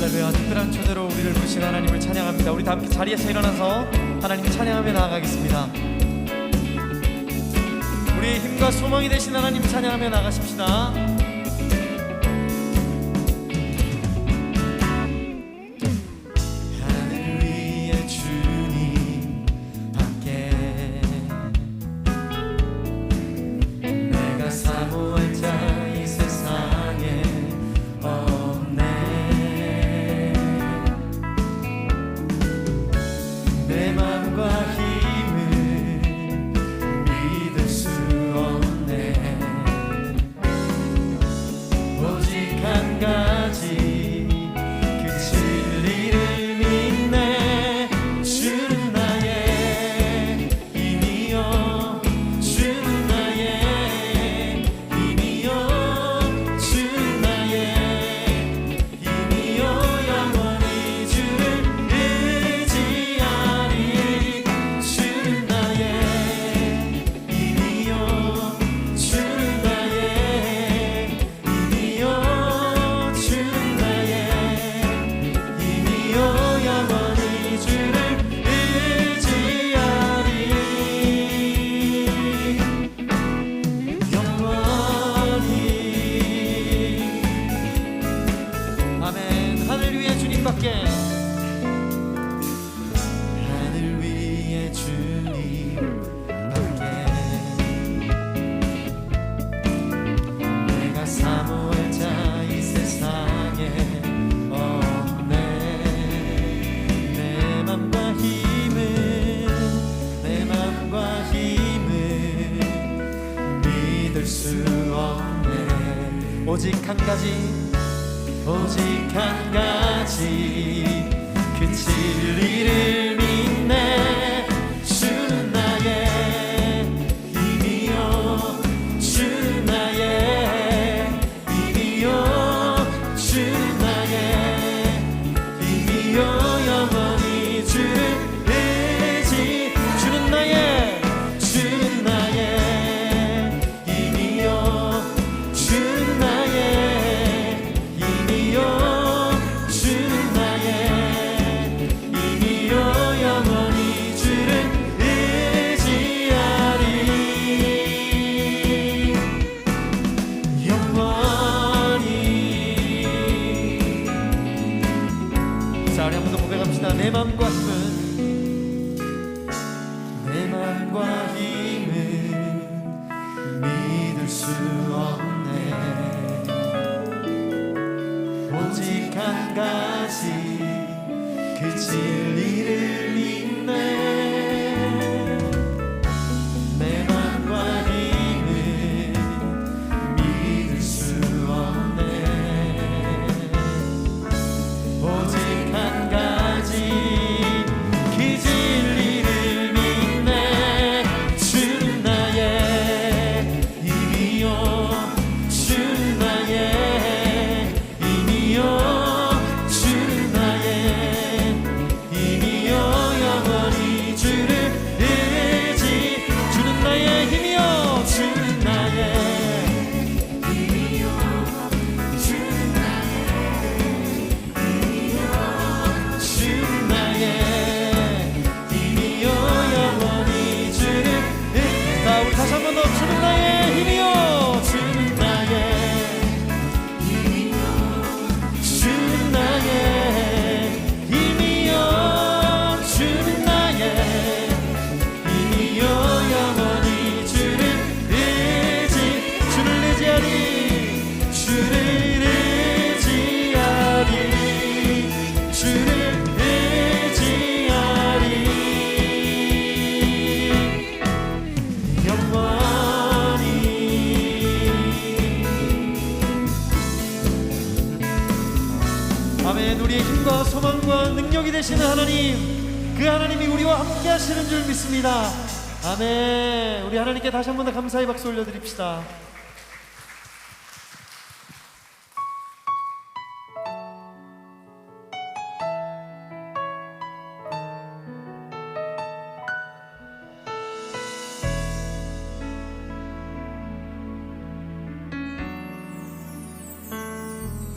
할렐루야. 특별한 초대로 우리를 부르신 하나님을 찬양합니다. 우리 다 함께 자리에서 일어나서 하나님을 찬양하며 나아가겠습니다. 우리의 힘과 소망이 되신 하나님 찬양하며 나가십시다. 하늘 위에 주님밖에 내가 사모할 자 이 세상에 없네. 내 맘과 힘은 믿을 수 없네. 오직 한 가지 그 진리를 믿네. 주는 나의 힘이요, 주는 나의 힘이요, 주는 나의 힘이요. 영원히 주를 의지. 주는 나의 힘이요, 주는 나의 힘이요. 내 맘과 힘은 믿을 수 없네. 오직 한 가지 그 진리를 믿네. 내 맘과 힘은 믿을 수 없네. 오직 한 가지 우리의 힘과 소망과 능력이 되시는 하나님, 그 하나님이 우리와 함께 하시는 줄 믿습니다. 아멘. 우리 하나님께 다시 한 번 더 감사의 박수 올려드립시다.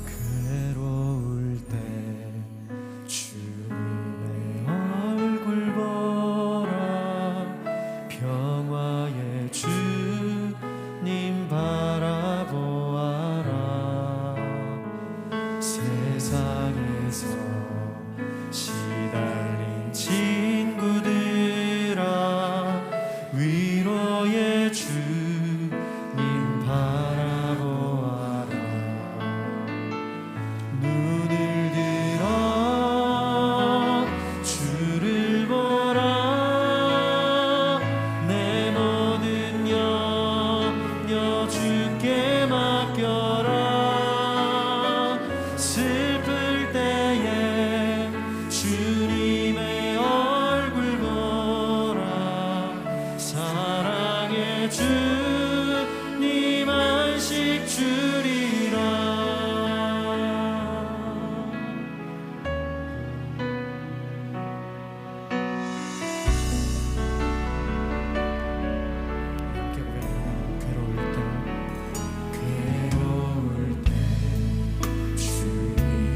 괴로울 때 세상에서 시달린 친구들아 위로의 주님 바라보아라. 눈을 들어 주를 보라. 내 모든 염려 주께 맡겨라. 슬플 때에 주님의 얼굴 보라. 사랑의 주님 안식 주리라. 함께 괴로울 때 주님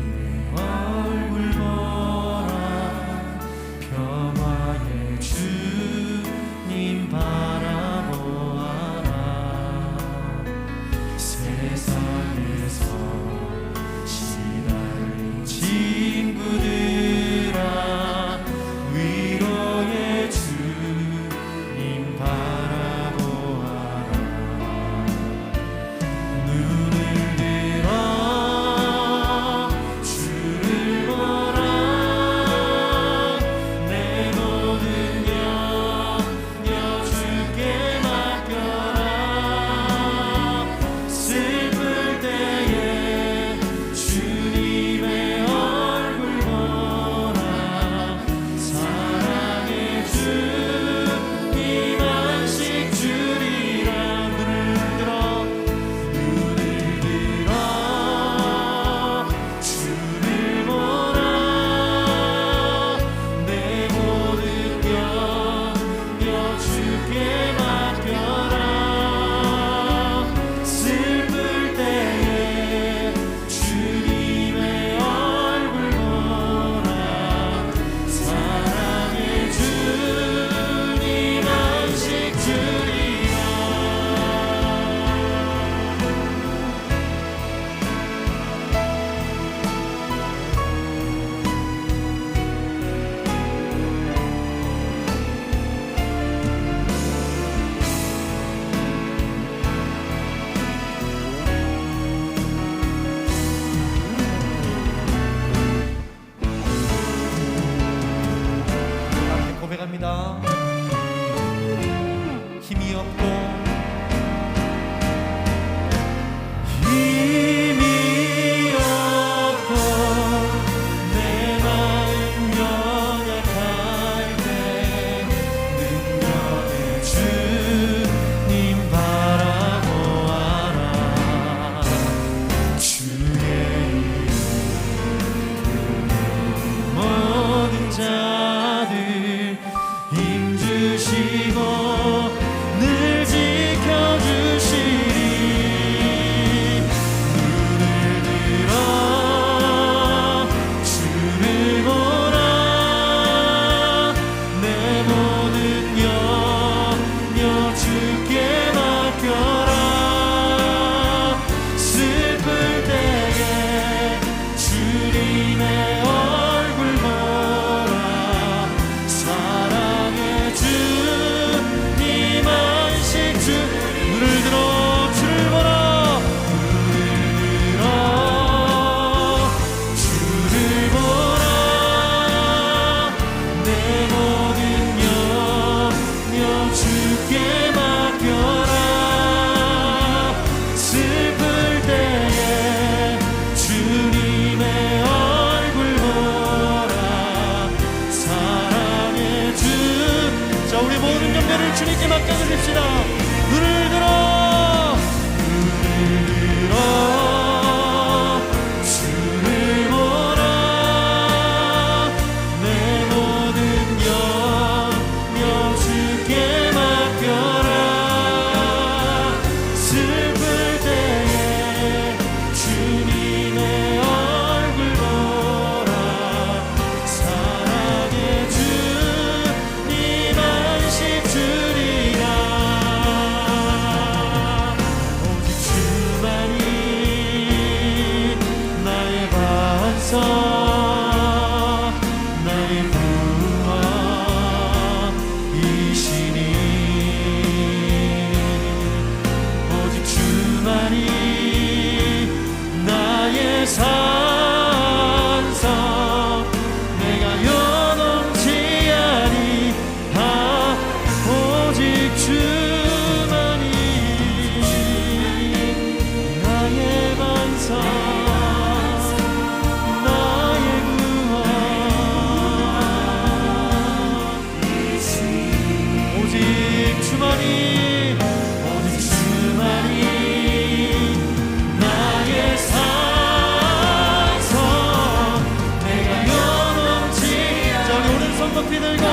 높이 들고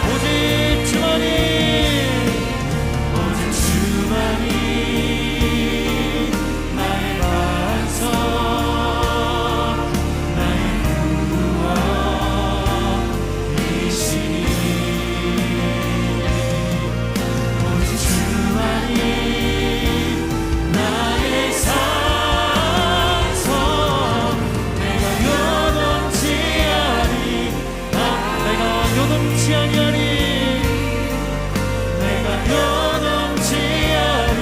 오직 주만이 나의 반석 나의 구원이시니 오직 주만이 나의 산성 내가 요동치 아니하리 내가 요동치 아니하리 내가 요동치 아니하리.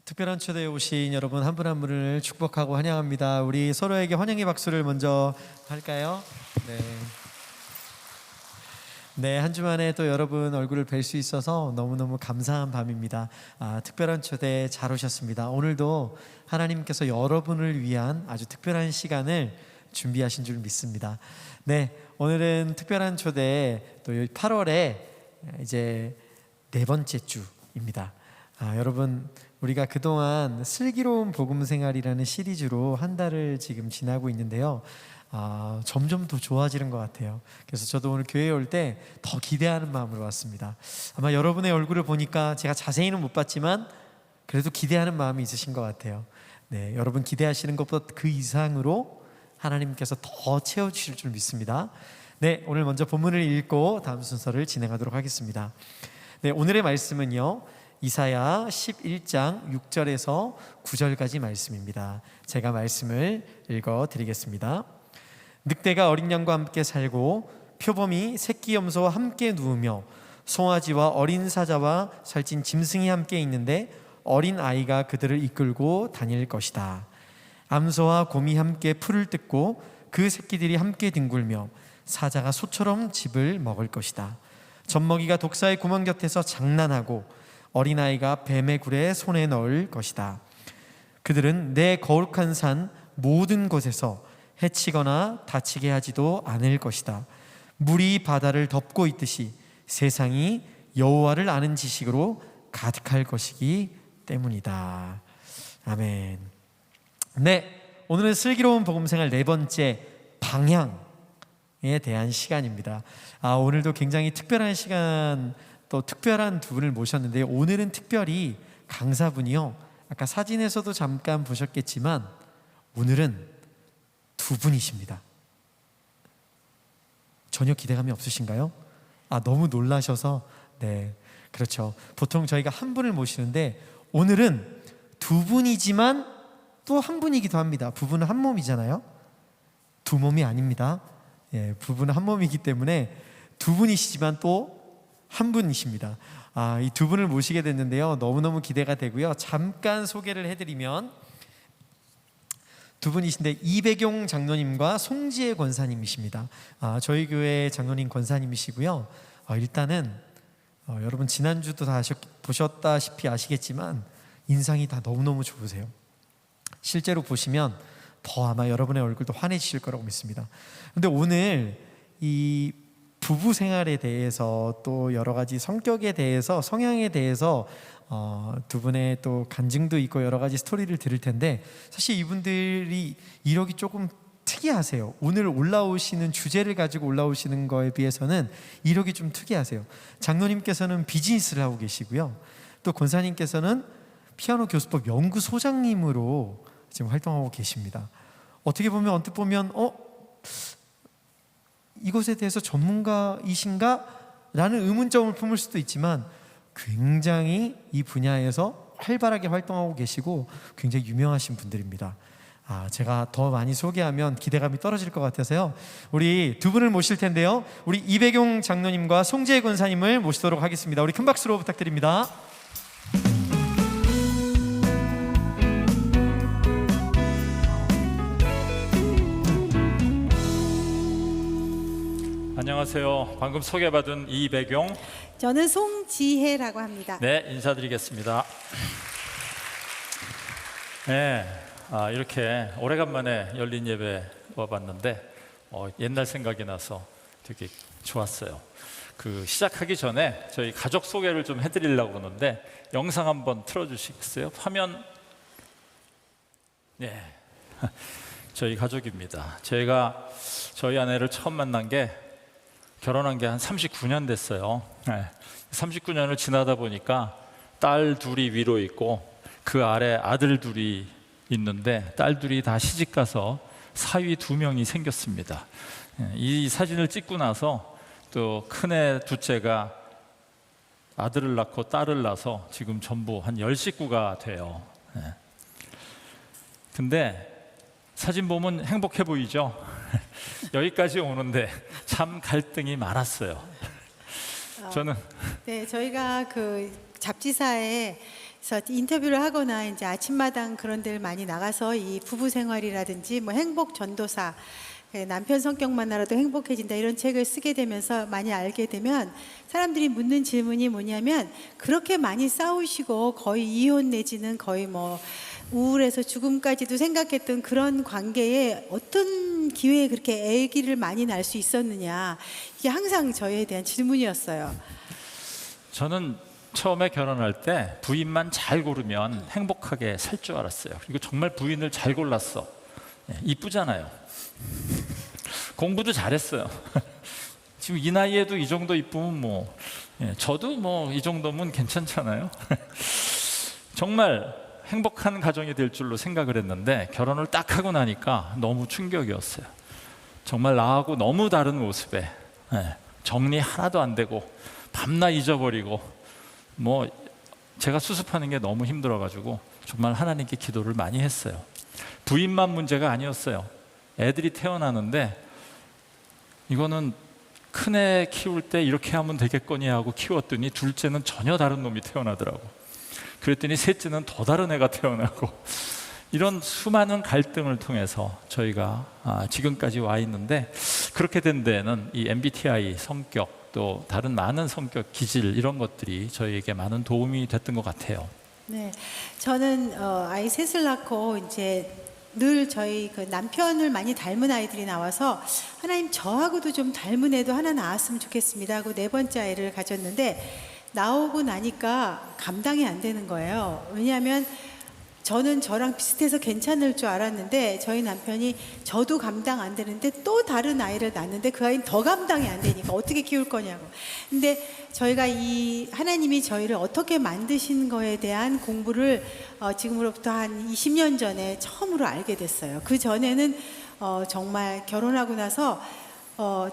특별한 초대에 오신 여러분 한 분 한 분을 축복하고 환영합니다. 우리 서로에게 환영의 박수를 먼저 할까요? 네, 한 주만에 또 여러분 얼굴을 뵐 수 있어서 너무너무 감사한 밤입니다. 특별한 초대 잘 오셨습니다. 오늘도 하나님께서 여러분을 위한 아주 특별한 시간을 준비하신 줄 믿습니다. 네, 오늘은 특별한 초대 또 8월에 이제 네 번째 주입니다. 여러분 우리가 그동안 슬기로운 복음 생활이라는 시리즈로 한 달을 지금 지나고 있는데요. 점점 더 좋아지는 것 같아요. 그래서 저도 오늘 교회에 올 때 더 기대하는 마음으로 왔습니다. 아마 여러분의 얼굴을 보니까 제가 자세히는 못 봤지만 그래도 기대하는 마음이 있으신 것 같아요. 네, 여러분 기대하시는 것보다 그 이상으로 하나님께서 더 채워주실 줄 믿습니다. 네, 오늘 먼저 본문을 읽고 다음 순서를 진행하도록 하겠습니다. 네, 오늘의 말씀은요, 이사야 11장 6절에서 9절까지 말씀입니다. 제가 말씀을 읽어드리겠습니다. 늑대가 어린 양과 함께 살고 표범이 새끼 염소와 함께 누우며 송아지와 어린 사자와 살찐 짐승이 함께 있는데 어린 아이가 그들을 이끌고 다닐 것이다. 암소와 곰이 함께 풀을 뜯고 그 새끼들이 함께 뒹굴며 사자가 소처럼 즙을 먹을 것이다. 젖먹이가 독사의 구멍 곁에서 장난하고 어린아이가 뱀의 굴에 손에 넣을 것이다. 그들은 내 거룩한 산 모든 곳에서 해치거나 다치게 하지도 않을 것이다. 물이 바다를 덮고 있듯이 세상이 여호와를 아는 지식으로 가득할 것이기 때문이다. 아멘. 네, 오늘은 슬기로운 복음생활 네 번째 방향에 대한 시간입니다. 오늘도 굉장히 특별한 시간, 또 특별한 두 분을 모셨는데요. 오늘은 특별히 강사분이요, 아까 사진에서도 잠깐 보셨겠지만 오늘은 두 분이십니다. 전혀 기대감이 없으신가요? 너무 놀라셔서. 네, 그렇죠. 보통 저희가 한 분을 모시는데 오늘은 두 분이지만 또 한 분이기도 합니다. 부부는 한 몸이잖아요. 두 몸이 아닙니다. 예, 부부는 한 몸이기 때문에 두 분이시지만 또 한 분이십니다. 이 두 분을 모시게 됐는데요, 너무너무 기대가 되고요. 잠깐 소개를 해드리면 두 분이신데 이배경 장로님과 송지혜 권사님이십니다. 저희 교회 장로님 권사님이시고요. 일단은 여러분 지난주도 다 보셨다시피 아시겠지만 인상이 다 너무너무 좋으세요. 실제로 보시면 더 아마 여러분의 얼굴도 환해지실 거라고 믿습니다. 그런데 오늘 이 부부 생활에 대해서, 또 여러 가지 성격에 대해서, 성향에 대해서 두 분의 또 간증도 있고 여러 가지 스토리를 들을 텐데, 사실 이분들이 이력이 조금 특이하세요. 오늘 올라오시는 주제를 가지고 올라오시는 거에 비해서는 이력이 좀 특이하세요. 장로님께서는 비즈니스를 하고 계시고요. 또 권사님께서는 피아노 교수법 연구소장님으로 지금 활동하고 계십니다. 어떻게 보면 언뜻 보면 이것에 대해서 전문가이신가? 라는 의문점을 품을 수도 있지만 굉장히 이 분야에서 활발하게 활동하고 계시고 굉장히 유명하신 분들입니다. 제가 더 많이 소개하면 기대감이 떨어질 것 같아서요. 우리 두 분을 모실 텐데요. 우리 이배경 장로님과 송재혜 권사님을 모시도록 하겠습니다. 우리 큰 박수로 부탁드립니다. 안녕하세요. 방금 소개받은 이배경, 저는 송지혜라고 합니다. 네, 인사드리겠습니다. 네, 이렇게 오래간만에 열린 예배 와봤는데 옛날 생각이 나서 되게 좋았어요. 시작하기 전에 저희 가족 소개를 좀 해드리려고 하는데 영상 한번 틀어주시겠어요? 화면. 네, 저희 가족입니다. 제가 저희 아내를 처음 만난 게 결혼한 게 한 39년 됐어요. 39년을 지나다 보니까 딸 둘이 위로 있고 그 아래 아들 둘이 있는데 딸 둘이 다 시집가서 사위 2명이 생겼습니다. 이 사진을 찍고 나서 또 큰애 둘째가 아들을 낳고 딸을 낳아서 지금 전부 한 10식구가 돼요. 근데 사진 보면 행복해 보이죠? 여기까지 오는데 참 갈등이 많았어요. 저는 네, 저희가 잡지사에서 인터뷰를 하거나 이제 아침마당 그런 데를 많이 나가서 이 부부 생활이라든지 뭐 행복 전도사, 남편 성격만 알아도 행복해진다 이런 책을 쓰게 되면서 많이 알게 되면 사람들이 묻는 질문이 뭐냐면 그렇게 많이 싸우시고 거의 이혼 내지는 거의 뭐 우울해서 죽음까지도 생각했던 그런 관계에 어떤 기회에 그렇게 아기를 많이 낳을 수 있었느냐, 이게 항상 저희에 대한 질문이었어요. 저는 처음에 결혼할 때 부인만 잘 고르면 행복하게 살 줄 알았어요. 그리고 정말 부인을 잘 골랐어. 이쁘잖아요. 공부도 잘했어요. 지금 이 나이에도 이 정도 이쁘면 저도 이 정도면 괜찮잖아요. 정말 행복한 가정이 될 줄로 생각을 했는데 결혼을 딱 하고 나니까 너무 충격이었어요. 정말 나하고 너무 다른 모습에 정리 하나도 안 되고 밤낮 잊어버리고 제가 수습하는 게 너무 힘들어가지고 정말 하나님께 기도를 많이 했어요. 부인만 문제가 아니었어요. 애들이 태어나는데 이거는 큰애 키울 때 이렇게 하면 되겠거니 하고 키웠더니 둘째는 전혀 다른 놈이 태어나더라고. 그랬더니 셋째는 더 다른 애가 태어나고 이런 수많은 갈등을 통해서 저희가 지금까지 와 있는데 그렇게 된 데에는 이 MBTI 성격 또 다른 많은 성격 기질 이런 것들이 저희에게 많은 도움이 됐던 것 같아요. 네, 저는 아이 셋을 낳고 이제 늘 저희 남편을 많이 닮은 아이들이 나와서 하나님 저하고도 좀 닮은 애도 하나 낳았으면 좋겠습니다 하고 4번째 아이를 가졌는데 나오고 나니까 감당이 안 되는 거예요. 왜냐하면 저는 저랑 비슷해서 괜찮을 줄 알았는데 저희 남편이 저도 감당 안 되는데 또 다른 아이를 낳는데 그 아이는 더 감당이 안 되니까 어떻게 키울 거냐고. 근데 저희가 하나님이 저희를 어떻게 만드신 거에 대한 공부를 지금으로부터 한 20년 전에 처음으로 알게 됐어요. 그 전에는 정말 결혼하고 나서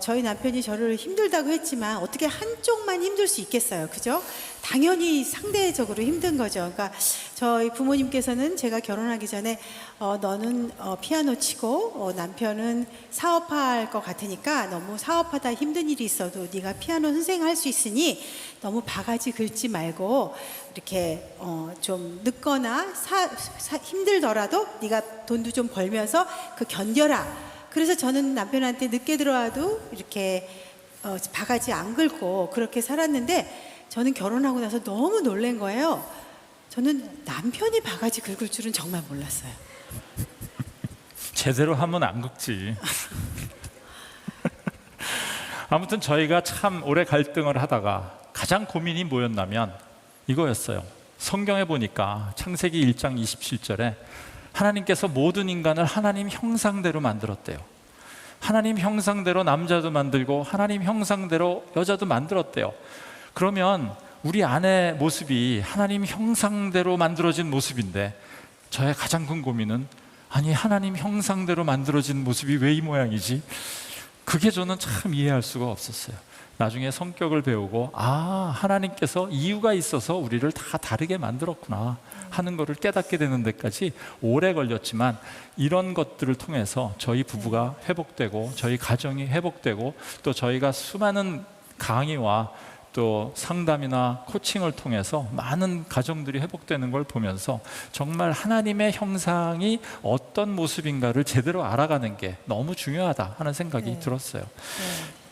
저희 남편이 저를 힘들다고 했지만 어떻게 한쪽만 힘들 수 있겠어요, 그죠? 당연히 상대적으로 힘든 거죠. 그러니까 저희 부모님께서는 제가 결혼하기 전에 너는 피아노 치고 남편은 사업할 것 같으니까 너무 사업하다 힘든 일이 있어도 네가 피아노 선생할 수 있으니 너무 바가지 긁지 말고 이렇게 좀 늦거나 힘들더라도 네가 돈도 좀 벌면서 견뎌라. 그래서 저는 남편한테 늦게 들어와도 이렇게 바가지 안 긁고 그렇게 살았는데 저는 결혼하고 나서 너무 놀란 거예요. 저는 남편이 바가지 긁을 줄은 정말 몰랐어요. 제대로 하면 안 긁지. 아무튼 저희가 참 오래 갈등을 하다가 가장 고민이 뭐였냐면 이거였어요. 성경에 보니까 창세기 1장 27절에 하나님께서 모든 인간을 하나님 형상대로 만들었대요. 하나님 형상대로 남자도 만들고 하나님 형상대로 여자도 만들었대요. 그러면 우리 안의 모습이 하나님 형상대로 만들어진 모습인데, 저의 가장 큰 고민은, 아니 하나님 형상대로 만들어진 모습이 왜 이 모양이지? 그게 저는 참 이해할 수가 없었어요. 나중에 성격을 배우고, 하나님께서 이유가 있어서 우리를 다 다르게 만들었구나 하는 것을 깨닫게 되는 데까지 오래 걸렸지만, 이런 것들을 통해서 저희 부부가 회복되고 저희 가정이 회복되고 또 저희가 수많은 강의와 또 상담이나 코칭을 통해서 많은 가정들이 회복되는 걸 보면서 정말 하나님의 형상이 어떤 모습인가를 제대로 알아가는 게 너무 중요하다 하는 생각이 들었어요.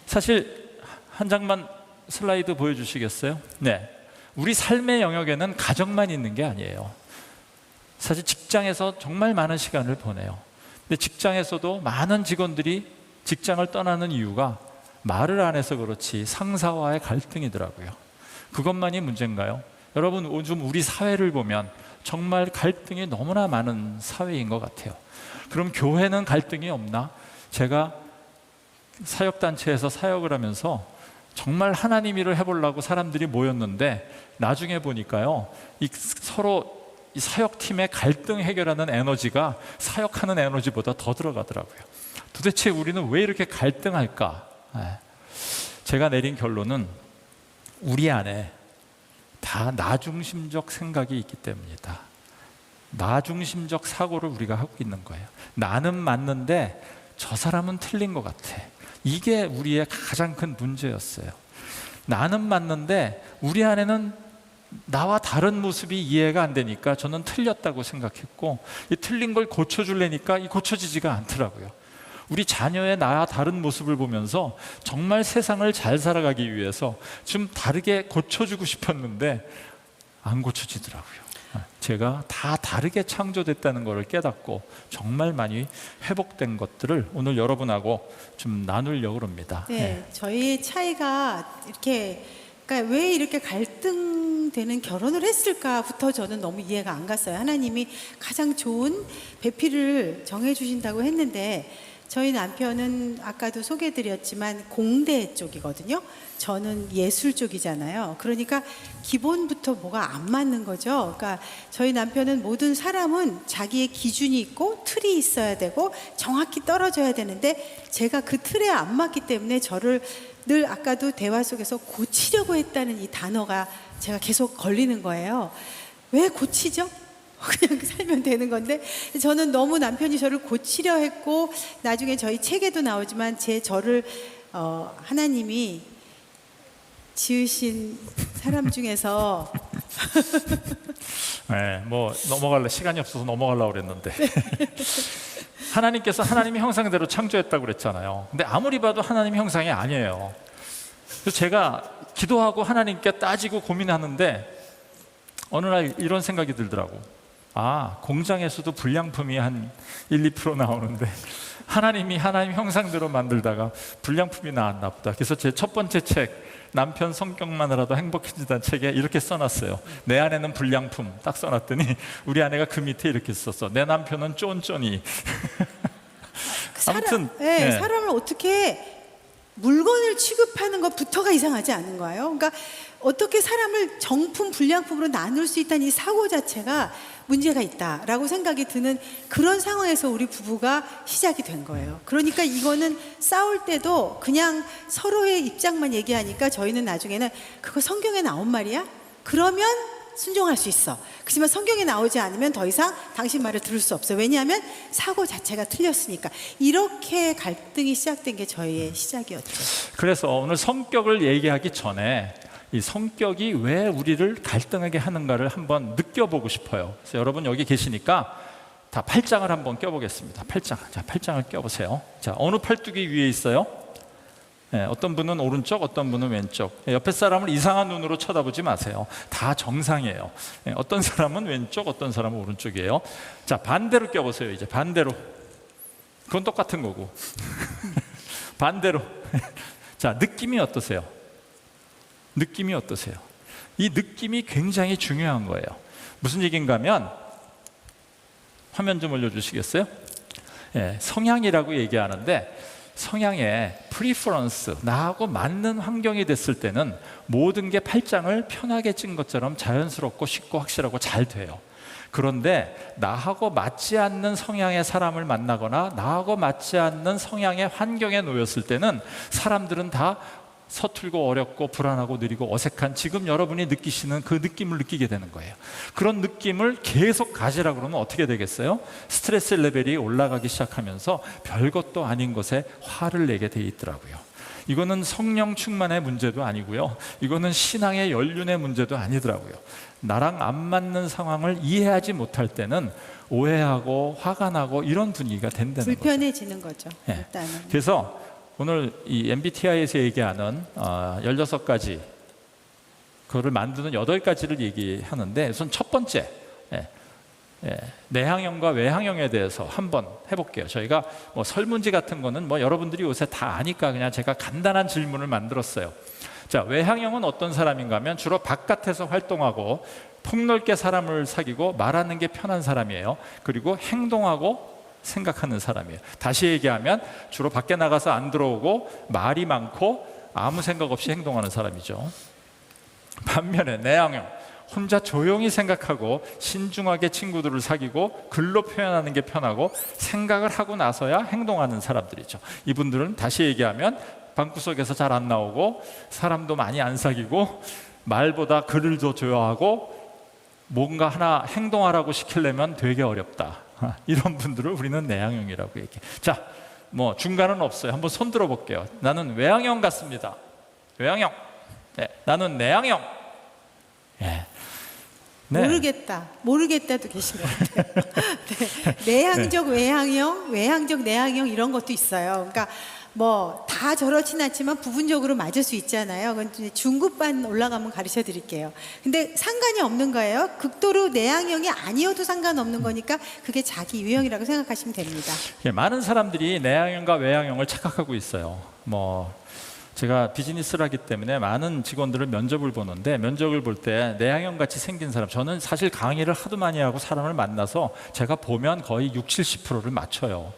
사실 한 장만 슬라이드 보여주시겠어요? 네, 우리 삶의 영역에는 가정만 있는 게 아니에요. 사실 직장에서 정말 많은 시간을 보내요. 근데 직장에서도 많은 직원들이 직장을 떠나는 이유가 말을 안 해서 그렇지 상사와의 갈등이더라고요. 그것만이 문제인가요? 여러분, 요즘 우리 사회를 보면 정말 갈등이 너무나 많은 사회인 것 같아요. 그럼 교회는 갈등이 없나? 제가 사역단체에서 사역을 하면서 정말 하나님 일을 해보려고 사람들이 모였는데, 나중에 보니까요, 서로 이 사역팀의 갈등 해결하는 에너지가 사역하는 에너지보다 더 들어가더라고요. 도대체 우리는 왜 이렇게 갈등할까? 제가 내린 결론은 우리 안에 다 나중심적 생각이 있기 때문이다. 나중심적 사고를 우리가 하고 있는 거예요. 나는 맞는데 저 사람은 틀린 것 같아. 이게 우리의 가장 큰 문제였어요. 나는 맞는데 우리 안에는 나와 다른 모습이 이해가 안 되니까 저는 틀렸다고 생각했고, 이 틀린 걸 고쳐주려니까 이 고쳐지지가 않더라고요. 우리 자녀의 나와 다른 모습을 보면서 정말 세상을 잘 살아가기 위해서 좀 다르게 고쳐주고 싶었는데 안 고쳐지더라고요. 제가 다 다르게 창조됐다는 것을 깨닫고 정말 많이 회복된 것들을 오늘 여러분하고 좀 나누려고 합니다. 네, 저희의 차이가 이렇게, 그러니까 왜 이렇게 갈등되는 결혼을 했을까부터 저는 너무 이해가 안 갔어요. 하나님이 가장 좋은 배필을 정해주신다고 했는데, 저희 남편은 아까도 소개해드렸지만 공대 쪽이거든요. 저는 예술 쪽이잖아요. 그러니까 기본부터 뭐가 안 맞는 거죠. 그러니까 저희 남편은 모든 사람은 자기의 기준이 있고 틀이 있어야 되고 정확히 떨어져야 되는데, 제가 그 틀에 안 맞기 때문에 저를 늘, 아까도 대화 속에서 고치려고 했다는 이 단어가 제가 계속 걸리는 거예요. 왜 고치죠? 그냥 살면 되는 건데, 저는 너무 남편이 저를 고치려 했고, 나중에 저희 책에도 나오지만 저를 하나님이 지으신 사람 중에서 네, 뭐 시간이 없어서 넘어가려고 그랬는데 하나님께서 하나님의 형상대로 창조했다고 그랬잖아요. 근데 아무리 봐도 하나님 형상이 아니에요. 그래서 제가 기도하고 하나님께 따지고 고민하는데 어느 날 이런 생각이 들더라고. 공장에서도 불량품이 한 1, 2% 나오는데 하나님이 하나님 형상대로 만들다가 불량품이 나왔나 보다. 그래서 제 첫 번째 책, 남편 성격만으로도 행복해진다는 책에 이렇게 써놨어요. 내 안에는 불량품 딱 써놨더니 우리 아내가 그 밑에 이렇게 썼어. 내 남편은 쫀쫀이. 아무튼 사람을 어떻게 물건을 취급하는 것부터가 이상하지 않은가요? 그러니까 어떻게 사람을 정품, 불량품으로 나눌 수 있다는 이 사고 자체가 문제가 있다라고 생각이 드는 그런 상황에서 우리 부부가 시작이 된 거예요. 그러니까 이거는 싸울 때도 그냥 서로의 입장만 얘기하니까 저희는 나중에는 그거 성경에 나온 말이야? 그러면 순종할 수 있어. 그렇지만 성경에 나오지 않으면 더 이상 당신 말을 들을 수 없어. 왜냐하면 사고 자체가 틀렸으니까. 이렇게 갈등이 시작된 게 저희의 시작이었죠. 그래서 오늘 성격을 얘기하기 전에 이 성격이 왜 우리를 갈등하게 하는가를 한번 느껴보고 싶어요. 그래서 여러분 여기 계시니까 다 팔짱을 한번 껴보겠습니다. 팔짱. 자, 팔짱을 껴보세요. 자, 어느 팔뚝이 위에 있어요? 네, 어떤 분은 오른쪽, 어떤 분은 왼쪽. 옆에 사람을 이상한 눈으로 쳐다보지 마세요. 다 정상이에요. 네, 어떤 사람은 왼쪽, 어떤 사람은 오른쪽이에요. 자, 반대로 껴보세요. 이제 반대로. 그건 똑같은 거고. 반대로. 자, 느낌이 어떠세요? 느낌이 어떠세요? 이 느낌이 굉장히 중요한 거예요. 무슨 얘기인가 하면 화면 좀 올려주시겠어요? 예, 성향이라고 얘기하는데 성향의 프리퍼런스, 나하고 맞는 환경이 됐을 때는 모든 게 팔짱을 편하게 찐 것처럼 자연스럽고 쉽고 확실하고 잘 돼요. 그런데 나하고 맞지 않는 성향의 사람을 만나거나 나하고 맞지 않는 성향의 환경에 놓였을 때는 사람들은 다 서툴고 어렵고 불안하고 느리고 어색한 지금 여러분이 느끼시는 그 느낌을 느끼게 되는 거예요. 그런 느낌을 계속 가지라 그러면 어떻게 되겠어요? 스트레스 레벨이 올라가기 시작하면서 별것도 아닌 것에 화를 내게 돼 있더라고요. 이거는 성령 충만의 문제도 아니고요, 이거는 신앙의 연륜의 문제도 아니더라고요. 나랑 안 맞는 상황을 이해하지 못할 때는 오해하고 화가 나고 이런 분위기가 된다는 거죠. 불편해지는 거죠. 예. 일단은. 그래서 오늘 이 MBTI에서 얘기하는 16가지, 그거를 만드는 8가지를 얘기하는데 우선 첫 번째, 내향형과 외향형에 대해서 한번 해볼게요. 저희가 뭐 설문지 같은 거는 뭐 여러분들이 요새 다 아니까 그냥 제가 간단한 질문을 만들었어요. 자, 외향형은 어떤 사람인가 하면 주로 바깥에서 활동하고 폭넓게 사람을 사귀고 말하는 게 편한 사람이에요. 그리고 행동하고 생각하는 사람이에요. 다시 얘기하면 주로 밖에 나가서 안 들어오고 말이 많고 아무 생각 없이 행동하는 사람이죠. 반면에 내향형, 혼자 조용히 생각하고 신중하게 친구들을 사귀고 글로 표현하는 게 편하고 생각을 하고 나서야 행동하는 사람들이죠. 이분들은 다시 얘기하면 방구석에서 잘 안 나오고 사람도 많이 안 사귀고 말보다 글을 더 좋아하고 뭔가 하나 행동하라고 시키려면 되게 어렵다. 이런 분들을 우리는 내향형이라고 얘기해. 자, 뭐 중간은 없어요. 한번 손 들어 볼게요. 나는 외향형 같습니다. 외향형. 네, 나는 내향형. 네. 모르겠다도 계신 것 같아요. 네. 내향적 외향형, 외향적 내향형 이런 것도 있어요. 그러니까 뭐 다 저렇진 않지만 부분적으로 맞을 수 있잖아요. 그건 이제 중급반 올라가면 가르쳐 드릴게요. 근데 상관이 없는 거예요. 극도로 내향형이 아니어도 상관없는 거니까 그게 자기 유형이라고 생각하시면 됩니다. 많은 사람들이 내향형과 외향형을 착각하고 있어요. 뭐 제가 비즈니스를 하기 때문에 많은 직원들을 면접을 보는데 면접을 볼 때 내향형 같이 생긴 사람, 저는 사실 강의를 하도 많이 하고 사람을 만나서 제가 보면 거의 60, 70%를 맞춰요.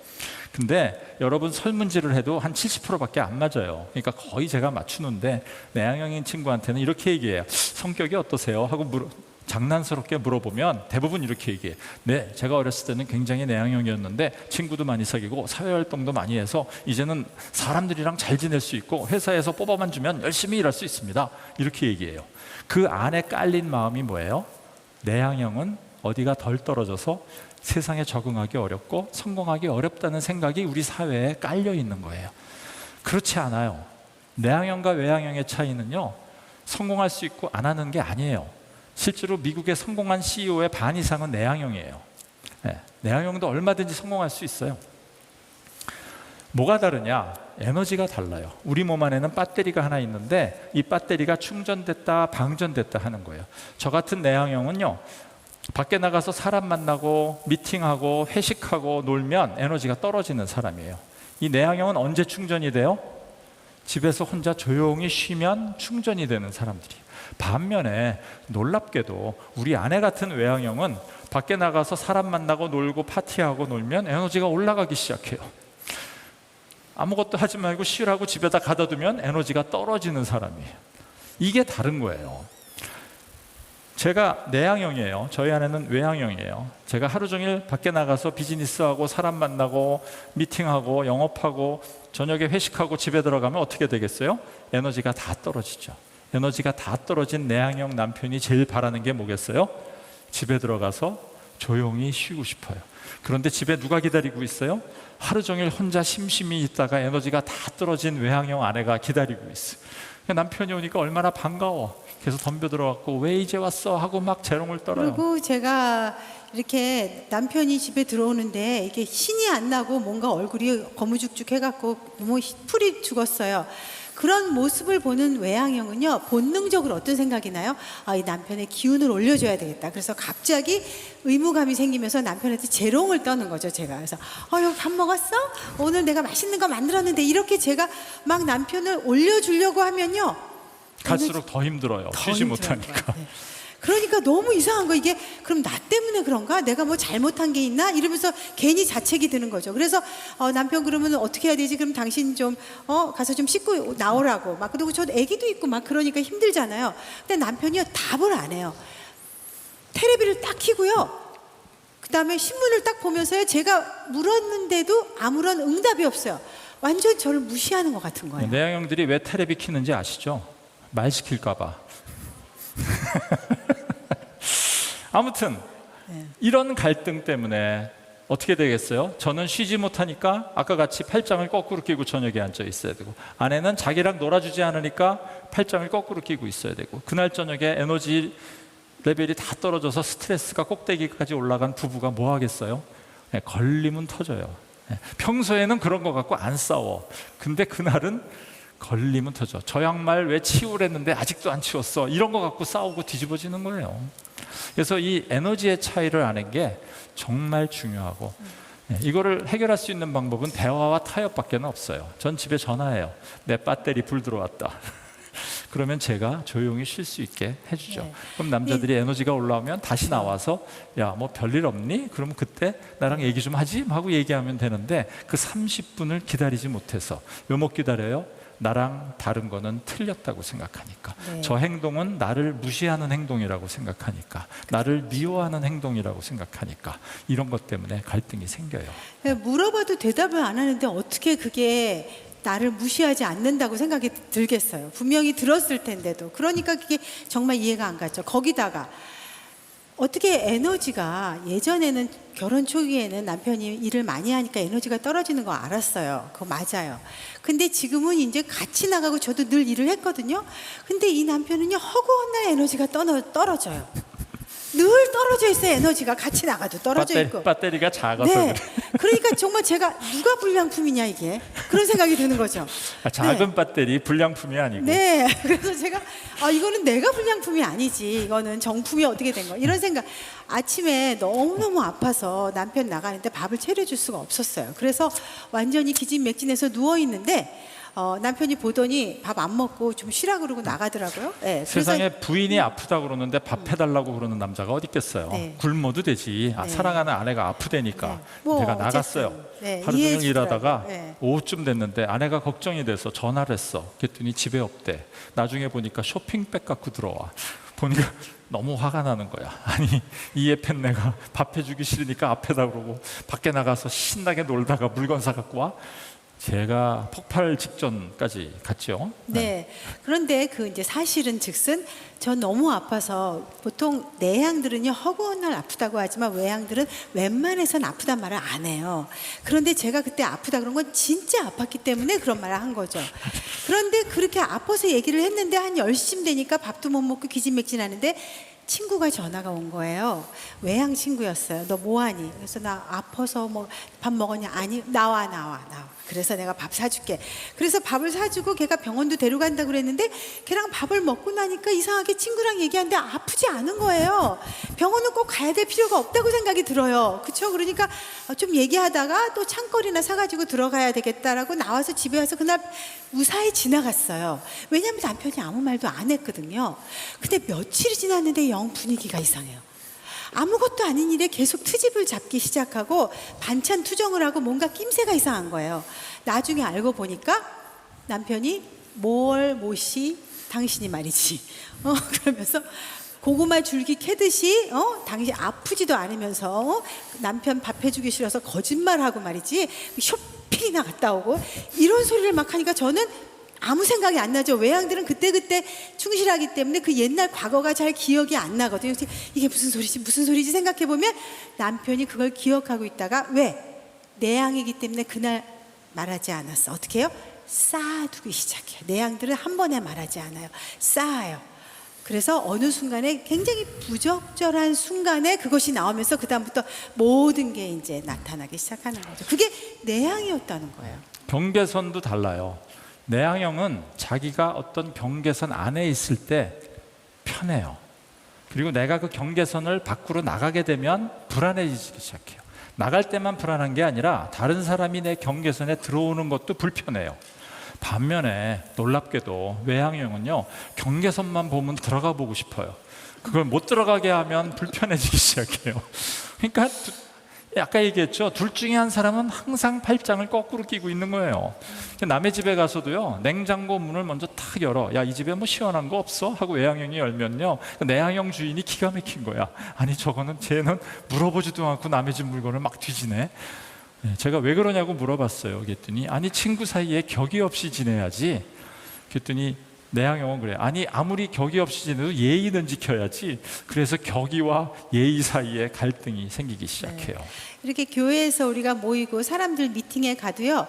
근데 여러분 설문지를 해도 한 70%밖에 안 맞아요. 그러니까 거의 제가 맞추는데 내향형인 친구한테는 이렇게 얘기해요. 성격이 어떠세요? 하고 장난스럽게 물어보면 대부분 이렇게 얘기해요. 네, 제가 어렸을 때는 굉장히 내향형이었는데 친구도 많이 사귀고 사회활동도 많이 해서 이제는 사람들이랑 잘 지낼 수 있고 회사에서 뽑아만 주면 열심히 일할 수 있습니다. 이렇게 얘기해요. 그 안에 깔린 마음이 뭐예요? 내향형은 어디가 덜 떨어져서 세상에 적응하기 어렵고 성공하기 어렵다는 생각이 우리 사회에 깔려 있는 거예요. 그렇지 않아요. 내향형과 외향형의 차이는요, 성공할 수 있고 안 하는 게 아니에요. 실제로 미국의 성공한 CEO의 반 이상은 내향형이에요. 네, 내향형도 얼마든지 성공할 수 있어요. 뭐가 다르냐? 에너지가 달라요. 우리 몸 안에는 배터리가 하나 있는데 이 배터리가 충전됐다 방전됐다 하는 거예요. 저 같은 내향형은요, 밖에 나가서 사람 만나고 미팅하고 회식하고 놀면 에너지가 떨어지는 사람이에요. 이 내향형은 언제 충전이 돼요? 집에서 혼자 조용히 쉬면 충전이 되는 사람들이에요. 반면에 놀랍게도 우리 아내 같은 외향형은 밖에 나가서 사람 만나고 놀고 파티하고 놀면 에너지가 올라가기 시작해요. 아무것도 하지 말고 쉬라고 집에다 가다 두면 에너지가 떨어지는 사람이에요. 이게 다른 거예요. 제가 내향형이에요. 저희 아내는 외향형이에요. 제가 하루 종일 밖에 나가서 비즈니스하고 사람 만나고 미팅하고 영업하고 저녁에 회식하고 집에 들어가면 어떻게 되겠어요? 에너지가 다 떨어지죠. 에너지가 다 떨어진 내향형 남편이 제일 바라는 게 뭐겠어요? 집에 들어가서 조용히 쉬고 싶어요. 그런데 집에 누가 기다리고 있어요? 하루 종일 혼자 심심히 있다가 에너지가 다 떨어진 외향형 아내가 기다리고 있어요. 남편이 오니까 얼마나 반가워. 그래서 덤벼 들어왔고 왜 이제 왔어? 하고 막 재롱을 떨어요. 그리고 제가 이렇게 남편이 집에 들어오는데 이게 신이 안 나고 뭔가 얼굴이 거무죽죽 해갖고 너무 풀이 죽었어요. 그런 모습을 보는 외향형은요, 본능적으로 어떤 생각이 나요? 아, 이 남편의 기운을 올려줘야 되겠다. 그래서 갑자기 의무감이 생기면서 남편한테 재롱을 떠는 거죠, 제가. 그래서 여기 밥 먹었어? 오늘 내가 맛있는 거 만들었는데, 이렇게 제가 막 남편을 올려주려고 하면요, 갈수록 더 힘들어요. 쉬지 못하니까. 네. 그러니까 너무 이상한 거 이게 그럼 나 때문에 그런가? 내가 뭐 잘못한 게 있나? 이러면서 괜히 자책이 드는 거죠. 그래서 남편 그러면 어떻게 해야 되지? 그럼 당신 좀 가서 좀 씻고 나오라고 막 그리고 저 아기도 있고 막 그러니까 힘들잖아요. 근데 남편이요 답을 안 해요. 테레비를 딱 켜고요. 그다음에 신문을 딱 보면서요. 제가 물었는데도 아무런 응답이 없어요. 완전 저를 무시하는 것 같은 거예요. 내향형들이 왜 테레비 키는지 아시죠? 말 시킬까 봐. 아무튼 이런 갈등 때문에 어떻게 되겠어요? 저는 쉬지 못하니까 아까 같이 팔짱을 거꾸로 끼고 저녁에 앉아 있어야 되고, 아내는 자기랑 놀아주지 않으니까 팔짱을 거꾸로 끼고 있어야 되고, 그날 저녁에 에너지 레벨이 다 떨어져서 스트레스가 꼭대기까지 올라간 부부가 뭐 하겠어요? 걸리면 터져요. 평소에는 그런 거 갖고 안 싸워. 근데 그날은 걸리면 터져. 저 양말 왜 치우랬는데 아직도 안 치웠어. 이런 거 갖고 싸우고 뒤집어지는 거예요. 그래서 이 에너지의 차이를 아는 게 정말 중요하고, 이거를 해결할 수 있는 방법은 대화와 타협밖에 없어요. 전 집에 전화해요. 내 배터리 불 들어왔다. 그러면 제가 조용히 쉴 수 있게 해주죠. 네. 그럼 남자들이 에너지가 올라오면 다시 나와서 야, 뭐 별일 없니? 그러면 그때 나랑 얘기 좀 하지? 하고 얘기하면 되는데, 그 30분을 기다리지 못해서 왜 못 기다려요? 나랑 다른 거는 틀렸다고 생각하니까. 네. 저 행동은 나를 무시하는 행동이라고 생각하니까, 나를 미워하는 행동이라고 생각하니까, 이런 것 때문에 갈등이 생겨요. 물어봐도 대답을 안 하는데 어떻게 그게 나를 무시하지 않는다고 생각이 들겠어요. 분명히 들었을 텐데도. 그러니까 그게 정말 이해가 안 갔죠. 거기다가 어떻게 에너지가, 예전에는 결혼 초기에는 남편이 일을 많이 하니까 에너지가 떨어지는 거 알았어요. 그거 맞아요. 근데 지금은 이제 같이 나가고 저도 늘 일을 했거든요. 근데 이 남편은요, 허구한 날 에너지가 떨어져요. 늘 떨어져 있어요. 에너지가 같이 나가도 떨어져 있고. 배터리가 작아서 네. 그래. 그러니까 정말 제가 누가 불량품이냐 이게, 그런 생각이 드는 거죠. 작은 배터리 불량품이 아니고. 네. 그래서 제가 이거는 내가 불량품이 아니지, 이거는 정품이 어떻게 된 거야, 이런 생각. 아침에 너무너무 아파서 남편 나가는데 밥을 차려줄 수가 없었어요. 그래서 완전히 기진맥진해서 누워있는데 남편이 보더니 밥 안 먹고 좀 쉬라 그러고 나가더라고요. 네, 세상에 부인이 아프다 그러는데 밥 해달라고 그러는 남자가 어디 있겠어요. 네. 굶어도 되지. 네. 사랑하는 아내가 아프다니까. 네. 뭐 내가 어쨌든, 나갔어요. 네, 하루 이해해 종일 일하다가 주더라고요. 네. 오후쯤 됐는데 아내가 걱정이 돼서 전화를 했어. 그랬더니 집에 없대. 나중에 보니까 쇼핑백 갖고 들어와. 보니까 너무 화가 나는 거야. 아니, 이 애팬 내가 밥 해주기 싫으니까 앞에다 그러고 밖에 나가서 신나게 놀다가 물건 사갖고 와. 제가 폭발 직전까지 갔죠. 네. 그런데 그 이제 사실은 즉슨 전 너무 아파서, 보통 내향들은요 허구한 날 아프다고 하지만 외향들은 웬만해선 아프단 말을 안 해요. 그런데 제가 그때 아프다 그런 건 진짜 아팠기 때문에 그런 말을 한 거죠. 그런데 그렇게 아파서 얘기를 했는데 한 10시쯤 되니까 밥도 못 먹고 기진맥진하는데 친구가 전화가 온 거예요. 외향 친구였어요. 너 뭐하니? 그래서 나 아파서 뭐 밥 먹었냐? 아니, 나와. 그래서 내가 밥 사줄게. 그래서 밥을 사주고 걔가 병원도 데려간다 그랬는데, 걔랑 밥을 먹고 나니까 이상하게 친구랑 얘기하는데 아프지 않은 거예요. 병원은 꼭 가야 될 필요가 없다고 생각이 들어요. 그렇죠? 그러니까 좀 얘기하다가 또 창거리나 사가지고 들어가야 되겠다라고 나와서 집에 와서 그날 무사히 지나갔어요. 왜냐하면 남편이 아무 말도 안 했거든요. 근데 며칠이 지났는데 영 분위기가 이상해요. 아무것도 아닌 일에 계속 트집을 잡기 시작하고 반찬 투정을 하고 뭔가 낌새가 이상한 거예요. 나중에 알고 보니까 남편이 못이 당신이 말이지. 그러면서 고구마 줄기 캐듯이 당신 아프지도 않으면서 남편 밥 해주기 싫어서 거짓말하고 말이지, 쇼핑이나 갔다 오고 이런 소리를 막 하니까 저는 아무 생각이 안 나죠. 외향들은 그때그때 충실하기 때문에 그 옛날 과거가 잘 기억이 안 나거든요. 이게 무슨 소리지 생각해보면 남편이 그걸 기억하고 있다가, 왜? 내향이기 때문에 그날 말하지 않았어. 어떻게 해요? 쌓아두기 시작해요. 내향들은 한 번에 말하지 않아요. 쌓아요. 그래서 어느 순간에 굉장히 부적절한 순간에 그것이 나오면서 그다음부터 모든 게 이제 나타나기 시작하는 거죠. 그게 내향이었다는 거예요. 경계선도 달라요. 내향형은 자기가 어떤 경계선 안에 있을 때 편해요. 그리고 내가 그 경계선을 밖으로 나가게 되면 불안해지기 시작해요. 나갈 때만 불안한 게 아니라 다른 사람이 내 경계선에 들어오는 것도 불편해요. 반면에 놀랍게도 외향형은요, 경계선만 보면 들어가 보고 싶어요. 그걸 못 들어가게 하면 불편해지기 시작해요. 그러니까 아까 얘기했죠. 둘 중에 한 사람은 항상 팔짱을 거꾸로 끼고 있는 거예요. 남의 집에 가서도요, 냉장고 문을 먼저 탁 열어. 야, 이 집에 뭐 시원한 거 없어? 하고 외양형이 열면요, 내양형 주인이 기가 막힌 거야. 아니, 저거는 쟤는 물어보지도 않고 남의 집 물건을 막 뒤지네. 제가 왜 그러냐고 물어봤어요. 그랬더니 아니, 친구 사이에 격이 없이 지내야지. 그랬더니 내양형은 그래. 아니, 아무리 격이 없이 지내도 예의는 지켜야지. 그래서 격의와 예의 사이에 갈등이 생기기 시작해요. 이렇게 교회에서 우리가 모이고 사람들 미팅에 가도요,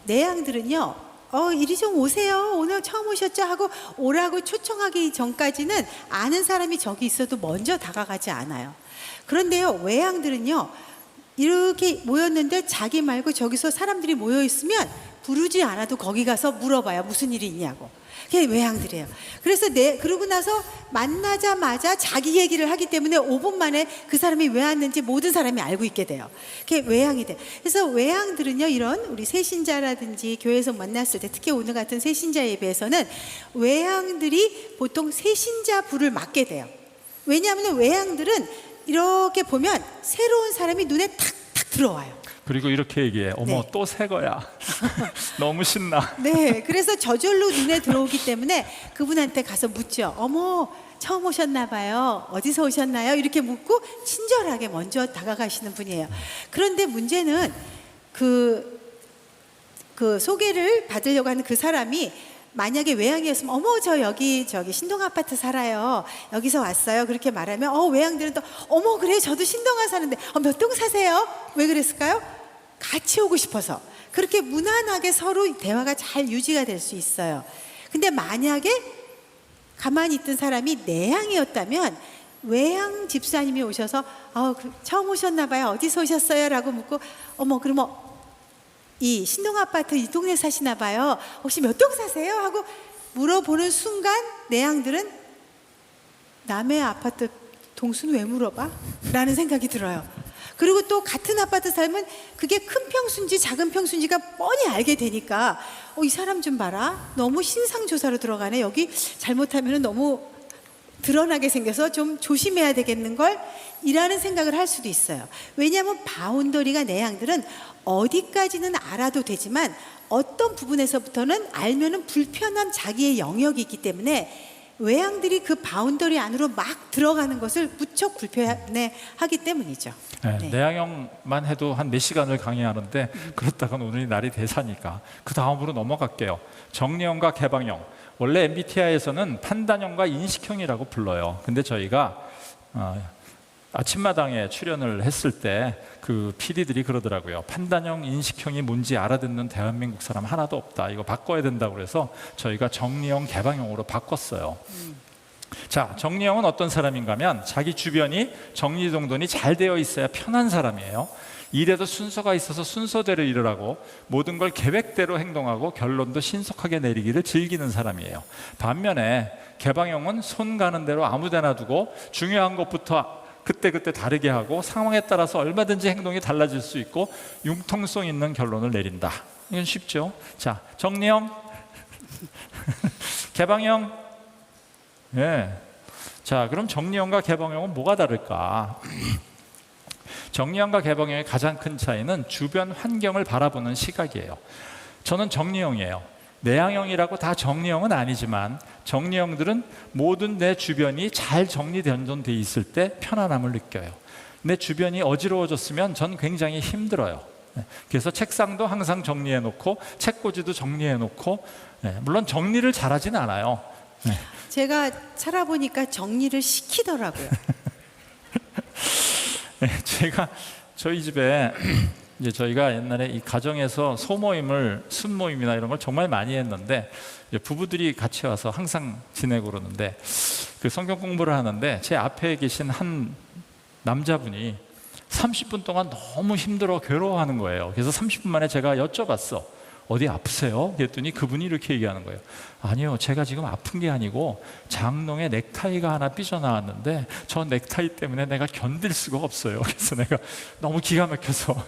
내양들은요, 이리 좀 오세요. 오늘 처음 오셨죠? 하고 오라고 초청하기 전까지는 아는 사람이 저기 있어도 먼저 다가가지 않아요. 그런데요, 외양들은요, 이렇게 모였는데 자기 말고 저기서 사람들이 모여 있으면 부르지 않아도 거기 가서 물어봐요. 무슨 일이 있냐고. 그게 외양들이에요. 그래서 그러고 나서 만나자마자 자기 얘기를 하기 때문에 5분 만에 그 사람이 왜 왔는지 모든 사람이 알고 있게 돼요. 그게 외양이 돼요. 그래서 외양들은요, 이런 우리 새신자라든지 교회에서 만났을 때, 특히 오늘 같은 새신자 예배에서는 외양들이 보통 새신자 부를 맡게 돼요. 왜냐하면 외양들은 이렇게 보면 새로운 사람이 눈에 탁탁 들어와요. 그리고 이렇게 얘기해. 어머, 네. 또 새 거야. 너무 신나. 네, 그래서 저절로 눈에 들어오기 때문에 그분한테 가서 묻죠. 어머, 처음 오셨나 봐요. 어디서 오셨나요? 이렇게 묻고 친절하게 먼저 다가가시는 분이에요. 그런데 문제는 그 소개를 받으려고 하는 그 사람이 만약에 외양이었으면 어머, 저 여기 저기 신동 아파트 살아요. 여기서 왔어요. 그렇게 말하면 외양들은 또 어머, 그래, 저도 신동아 사는데 몇 동 사세요? 왜 그랬을까요? 같이 오고 싶어서. 그렇게 무난하게 서로 대화가 잘 유지가 될 수 있어요. 근데 만약에 가만히 있던 사람이 내양이었다면 외양 집사님이 오셔서 처음 오셨나 봐요. 어디서 오셨어요? 라고 묻고 어머, 그럼 이 신동 아파트 이 동네 사시나 봐요. 혹시 몇 동 사세요? 하고 물어보는 순간 내양들은 남의 아파트 동수는 왜 물어봐? 라는 생각이 들어요. 그리고 또 같은 아파트 살면 그게 큰 평수인지 작은 평수인지가 뻔히 알게 되니까 이 사람 좀 봐라. 너무 신상조사로 들어가네. 여기 잘못하면 너무 드러나게 생겨서 좀 조심해야 되겠는걸? 이라는 생각을 할 수도 있어요. 왜냐하면 바운더리가 내양들은 어디까지는 알아도 되지만 어떤 부분에서부터는 알면은 불편한 자기의 영역이 있기 때문에 외양들이 그 바운더리 안으로 막 들어가는 것을 무척 불편해하기 때문이죠. 네. 내양형만 해도 한 4시간을 강의하는데 그렇다간 오늘이 날이 대사니까 그 다음으로 넘어갈게요. 정리형과 개방형. 원래 MBTI에서는 판단형과 인식형이라고 불러요. 근데 저희가 아침마당에 출연을 했을 때 그 PD들이 그러더라고요. 판단형, 인식형이 뭔지 알아듣는 대한민국 사람 하나도 없다. 이거 바꿔야 된다고 그래서 저희가 정리형, 개방형으로 바꿨어요. 자, 정리형은 어떤 사람인가 하면 자기 주변이 정리정돈이 잘 되어 있어야 편한 사람이에요. 일에도 순서가 있어서 순서대로 일을 하고 모든 걸 계획대로 행동하고 결론도 신속하게 내리기를 즐기는 사람이에요. 반면에 개방형은 손 가는 대로 아무 데나 두고 중요한 것부터 그때그때 다르게 하고 상황에 따라서 얼마든지 행동이 달라질 수 있고 융통성 있는 결론을 내린다. 이건 쉽죠? 자, 정리형, 개방형. 예. 자, 그럼 정리형과 개방형은 뭐가 다를까? 정리형과 개방형의 가장 큰 차이는 주변 환경을 바라보는 시각이에요. 저는 정리형이에요. 내향형이라고 다 정리형은 아니지만 정리형들은 모든 내 주변이 잘 정리되어 있을 때 편안함을 느껴요. 내 주변이 어지러워졌으면 전 굉장히 힘들어요. 그래서 책상도 항상 정리해 놓고 책꽂이도 정리해 놓고, 물론 정리를 잘하진 않아요. 제가 살아보니까 정리를 시키더라고요. 제가 저희 집에 이제 저희가 옛날에 이 가정에서 소모임을 순모임이나 이런 걸 정말 많이 했는데 이제 부부들이 같이 와서 항상 지내고 그러는데 그 성경 공부를 하는데 제 앞에 계신 한 남자분이 30분 동안 너무 힘들어 괴로워하는 거예요. 그래서 30분 만에 제가 여쭤봤어. 어디 아프세요? 그랬더니 그분이 이렇게 얘기하는 거예요. 아니요, 제가 지금 아픈 게 아니고 장롱에 넥타이가 하나 삐져나왔는데 저 넥타이 때문에 내가 견딜 수가 없어요. 그래서 내가 너무 기가 막혀서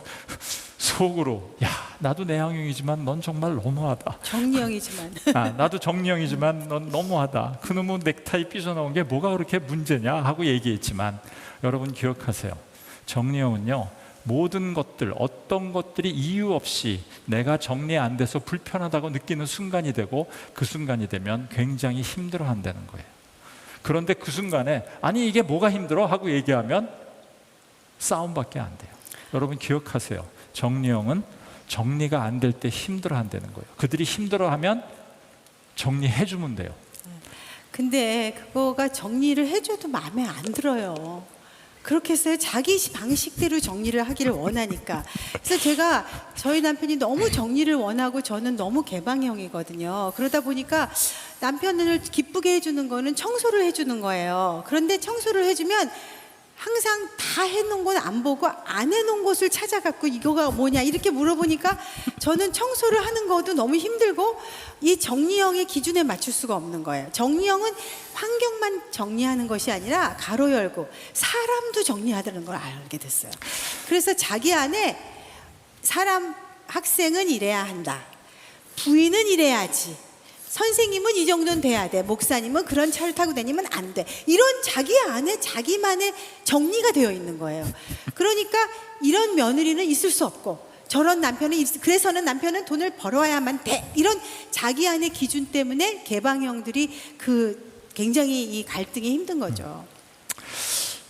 속으로 야, 나도 내향형이지만 넌 정말 너무하다. 정리형이지만 나도 정리형이지만 넌 너무하다. 그놈의 넥타이 삐져나온 게 뭐가 그렇게 문제냐 하고 얘기했지만, 여러분 기억하세요. 정리형은요, 모든 것들, 어떤 것들이 이유 없이 내가 정리 안 돼서 불편하다고 느끼는 순간이 되고, 그 순간이 되면 굉장히 힘들어 한다는 거예요. 그런데 그 순간에 아니 이게 뭐가 힘들어? 하고 얘기하면 싸움밖에 안 돼요. 여러분 기억하세요. 정리형은 정리가 안 될 때 힘들어 한다는 거예요. 그들이 힘들어하면 정리해 주면 돼요. 근데 그거가 정리를 해줘도 마음에 안 들어요. 그렇게 해서 자기 방식대로 정리를 하기를 원하니까. 그래서 제가 저희 남편이 너무 정리를 원하고 저는 너무 개방형이거든요. 그러다 보니까 남편을 기쁘게 해주는 거는 청소를 해주는 거예요. 그런데 청소를 해주면 항상 다 해놓은 건 안 보고 안 해놓은 곳을 찾아갖고 이거가 뭐냐 이렇게 물어보니까 저는 청소를 하는 것도 너무 힘들고 이 정리형의 기준에 맞출 수가 없는 거예요. 정리형은 환경만 정리하는 것이 아니라 가로 열고 사람도 정리하다는 걸 알게 됐어요. 그래서 자기 안에 사람, 학생은 이래야 한다, 부인은 이래야지, 선생님은 이 정도는 돼야 돼, 목사님은 그런 차를 타고 다니면 안 돼, 이런 자기 안에 자기만의 정리가 되어 있는 거예요. 그러니까 이런 며느리는 있을 수 없고 저런 남편은 그래서는 남편은 돈을 벌어야만 돼, 이런 자기 안의 기준 때문에 개방형들이 굉장히 이 갈등이 힘든 거죠.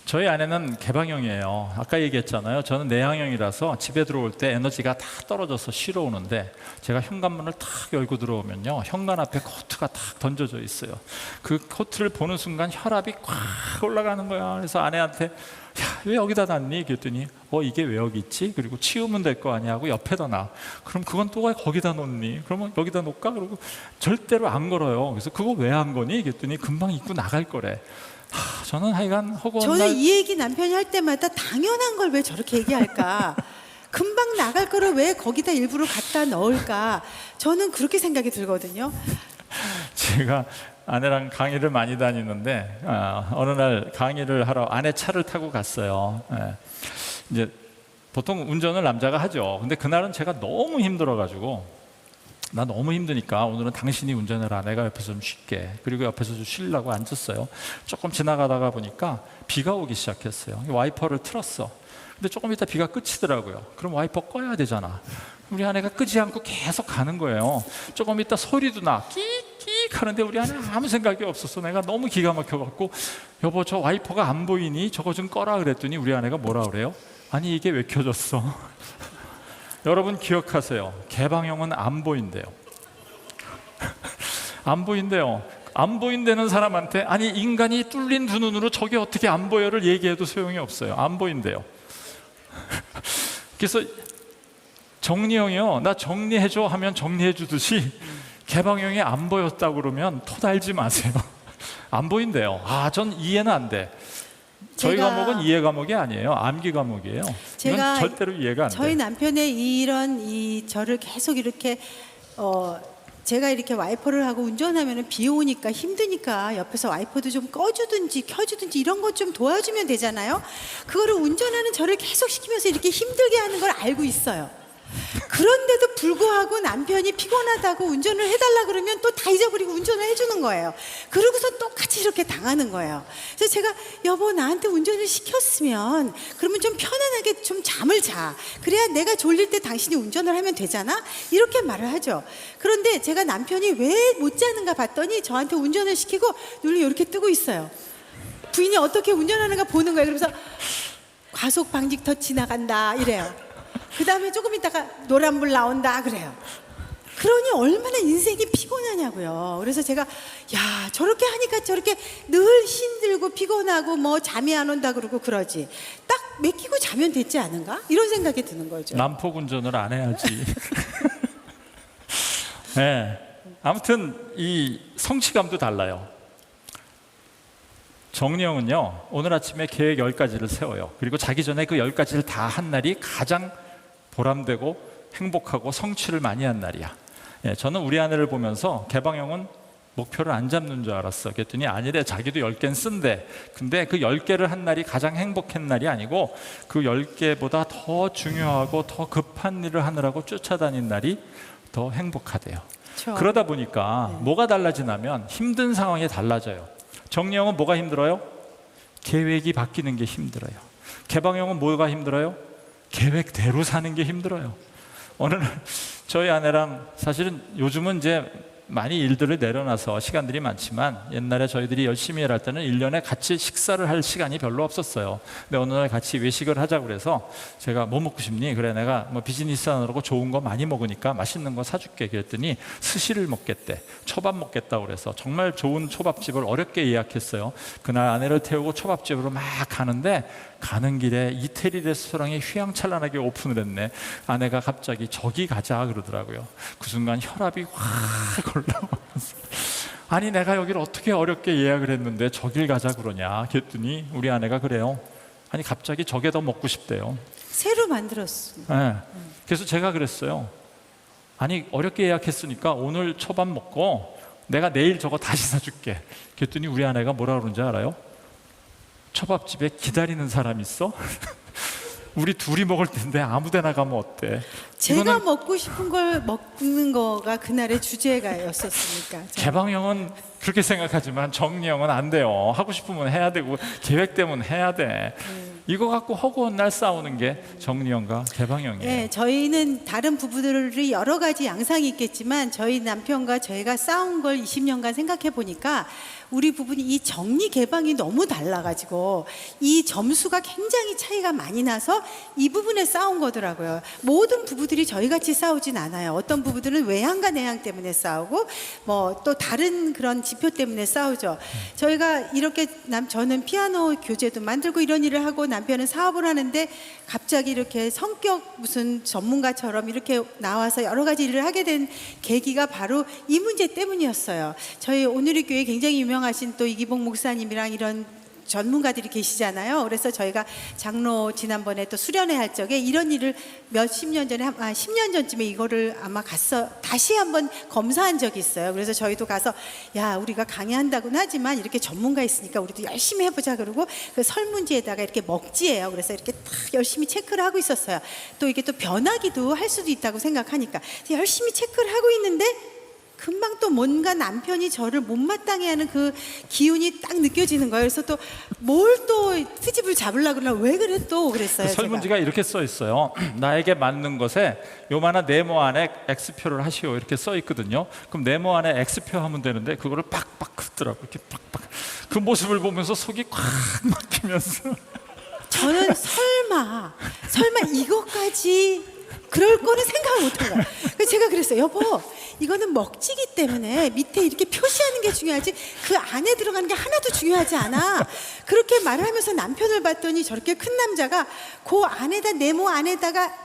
저희 아내는 개방형이에요. 아까 얘기했잖아요. 저는 내향형이라서 집에 들어올 때 에너지가 다 떨어져서 쉬러 오는데, 제가 현관문을 탁 열고 들어오면요, 현관 앞에 코트가 탁 던져져 있어요. 그 코트를 보는 순간 혈압이 꽉 올라가는 거야. 그래서 아내한테 야, 왜 여기다 놨니? 그랬더니 이게 왜 여기 있지? 그리고 치우면 될 거 아니야 하고 옆에다 놔. 그럼 그건 또 왜 거기다 놓니? 그러면 여기다 놓을까? 그러고 절대로 안 걸어요. 그래서 그거 왜 안 거니? 그랬더니 금방 입고 나갈 거래. 저는 하여간 허구한 저는 날, 이 얘기 남편이 할 때마다 당연한 걸 왜 저렇게 얘기할까? 금방 나갈 거를 왜 거기다 일부러 갖다 넣을까? 저는 그렇게 생각이 들거든요. 제가 아내랑 강의를 많이 다니는데 어느 날 강의를 하러 아내 차를 타고 갔어요. 이제 보통 운전을 남자가 하죠. 근데 그날은 제가 너무 힘들어가지고, 나 너무 힘드니까 오늘은 당신이 운전해라, 내가 옆에서 좀 쉴게. 그리고 옆에서 좀 쉬려고 앉았어요. 조금 지나가다가 보니까 비가 오기 시작했어요. 와이퍼를 틀었어. 근데 조금 있다 비가 그치더라고요. 그럼 와이퍼 꺼야 되잖아. 우리 아내가 끄지 않고 계속 가는 거예요. 조금 있다 소리도 나, 끽끽 하는데 우리 아내 아무 생각이 없었어. 내가 너무 기가 막혀갖고, 여보 저 와이퍼가 안 보이니? 저거 좀 꺼라 그랬더니 우리 아내가 뭐라 그래요? 아니 이게 왜 켜졌어? 여러분 기억하세요. 개방형은 안 보인대요. 안 보인대요. 안 보인다는 사람한테 아니 인간이 뚫린 두 눈으로 저게 어떻게 안 보여를 얘기해도 소용이 없어요. 안 보인대요. 그래서 정리형이요, 나 정리해줘 하면 정리해 주듯이 개방형이 안 보였다고 그러면 토달지 마세요. 안 보인대요. 전 이해는 안 돼. 저희 과목은 이해 과목이 아니에요. 암기 과목이에요. 제가 이건 절대로 이해가 안 돼요. 저희 남편의 이런 저를 계속 이렇게 제가 이렇게 와이퍼를 하고 운전하면 비 오니까 힘드니까 옆에서 와이퍼도 좀 꺼주든지 켜주든지 이런 것 좀 도와주면 되잖아요. 그거를 운전하는 저를 계속 시키면서 이렇게 힘들게 하는 걸 알고 있어요. 그런데도 불구하고 남편이 피곤하다고 운전을 해달라 그러면 또 다 잊어버리고 운전을 해주는 거예요. 그러고서 똑같이 이렇게 당하는 거예요. 그래서 제가 여보 나한테 운전을 시켰으면 그러면 좀 편안하게 좀 잠을 자. 그래야 내가 졸릴 때 당신이 운전을 하면 되잖아. 이렇게 말을 하죠. 그런데 제가 남편이 왜 못 자는가 봤더니 저한테 운전을 시키고 눈을 이렇게 뜨고 있어요. 부인이 어떻게 운전하는가 보는 거예요. 그러면서 과속 방지턱 지나간다 이래요. 그 다음에 조금 있다가 노란불 나온다 그래요. 그러니 얼마나 인생이 피곤하냐고요. 그래서 제가 야 저렇게 하니까 저렇게 늘 힘들고 피곤하고 뭐 잠이 안 온다 그러고 그러지, 딱 맡기고 자면 됐지 않은가, 이런 생각이 드는 거죠. 난폭 운전을 안 해야지. 네. 아무튼 이 성취감도 달라요. 정리형은요, 오늘 아침에 계획 10가지를 세워요. 그리고 자기 전에 그 10가지를 다 한 날이 가장 보람되고 행복하고 성취를 많이 한 날이야. 저는 우리 아내를 보면서 개방형은 목표를 안 잡는 줄 알았어. 그랬더니 아니래, 자기도 10개는 쓴대. 근데 그 10개를 한 날이 가장 행복한 날이 아니고 그 10개보다 더 중요하고 더 급한 일을 하느라고 쫓아다닌 날이 더 행복하대요. 그렇죠. 그러다 보니까 뭐가 달라지냐면 힘든 상황이 달라져요. 정리형은 뭐가 힘들어요? 계획이 바뀌는 게 힘들어요. 개방형은 뭐가 힘들어요? 계획대로 사는 게 힘들어요. 어느 날 저희 아내랑, 사실은 요즘은 이제 많이 일들을 내려놔서 시간들이 많지만 옛날에 저희들이 열심히 일할 때는 1년에 같이 식사를 할 시간이 별로 없었어요. 근데 어느 날 같이 외식을 하자고 그래서 제가 뭐 먹고 싶니? 그래, 내가 뭐 비즈니스 하느라고 좋은 거 많이 먹으니까 맛있는 거 사줄게. 그랬더니 스시를 먹겠대. 초밥 먹겠다고 그래서 정말 좋은 초밥집을 어렵게 예약했어요. 그날 아내를 태우고 초밥집으로 막 가는데 가는 길에 이태리 레스토랑이 휘황찬란하게 오픈을 했네. 아내가 갑자기 저기 가자 그러더라고요. 그 순간 혈압이 확 올라오면서, 아니 내가 여기를 어떻게 어렵게 예약을 했는데 저길 가자 그러냐. 그랬더니 우리 아내가 그래요. 아니 갑자기 저게 더 먹고 싶대요. 새로 만들었습니다. 네. 그래서 제가 그랬어요. 아니 어렵게 예약했으니까 오늘 초밥 먹고 내가 내일 저거 다시 사줄게. 그랬더니 우리 아내가 뭐라 그러는지 알아요? 초밥집에 기다리는 사람 있어? 우리 둘이 먹을 텐데 아무 데나 가면 어때? 제가 먹고 싶은 걸 먹는 거가 그날의 주제가였었으니까. 개방형은 그렇게 생각하지만 정리형은 안 돼요. 하고 싶으면 해야 되고 계획되면 해야 돼. 이거 갖고 허구한 날 싸우는 게 정리형과 개방형이에요. 네, 저희는 다른 부부들이 여러 가지 양상이 있겠지만 저희 남편과 저희가 싸운 걸 20년간 생각해 보니까 우리 부분이 이 정리 개방이 너무 달라가지고 이 점수가 굉장히 차이가 많이 나서 이 부분에 싸운 거더라고요. 모든 부부들이 저희 같이 싸우진 않아요. 어떤 부부들은 외향과 내향 때문에 싸우고 뭐 또 다른 그런 지표 때문에 싸우죠. 저희가 이렇게 저는 피아노 교재도 만들고 이런 일을 하고 남편은 사업을 하는데 갑자기 이렇게 성격 무슨 전문가처럼 이렇게 나와서 여러 가지 일을 하게 된 계기가 바로 이 문제 때문이었어요. 저희 오늘의 교회 굉장히 유명하신 또 이기복 목사님이랑 이런 전문가들이 계시잖아요. 그래서 저희가 장로 지난번에 또 수련회 할 적에 이런 일을 몇십 년 전에 10년 전쯤에 이거를 아마 다시 한번 검사한 적이 있어요. 그래서 저희도 가서 야 우리가 강의한다고는 하지만 이렇게 전문가 있으니까 우리도 열심히 해보자 그러고 그 설문지에다가 이렇게 먹지예요. 그래서 이렇게 딱 열심히 체크를 하고 있었어요. 또 이게 또 변하기도 할 수도 있다고 생각하니까 열심히 체크를 하고 있는데 금방 또 뭔가 남편이 저를 못마땅해 하는 그 기운이 딱 느껴지는 거예요. 그래서 또 뭘 또 트집을 잡으려고 그러나 왜 그래 또 그랬어요. 그 설문지가 이렇게 써 있어요. 나에게 맞는 것에 요만한 네모 안에 X표를 하시오 이렇게 써 있거든요. 그럼 네모 안에 X표 하면 되는데 그거를 빡빡 긋더라고. 이렇게 빡빡. 그 모습을 보면서 속이 꽉 막히면서 저는 설마 이것까지 그럴 거는 생각을 못한 거예요. 그래서 제가 그랬어요. 여보, 이거는 먹지기 때문에 밑에 이렇게 표시하는 게 중요하지 그 안에 들어가는 게 하나도 중요하지 않아. 그렇게 말을 하면서 남편을 봤더니 저렇게 큰 남자가 그 안에다 네모 안에다가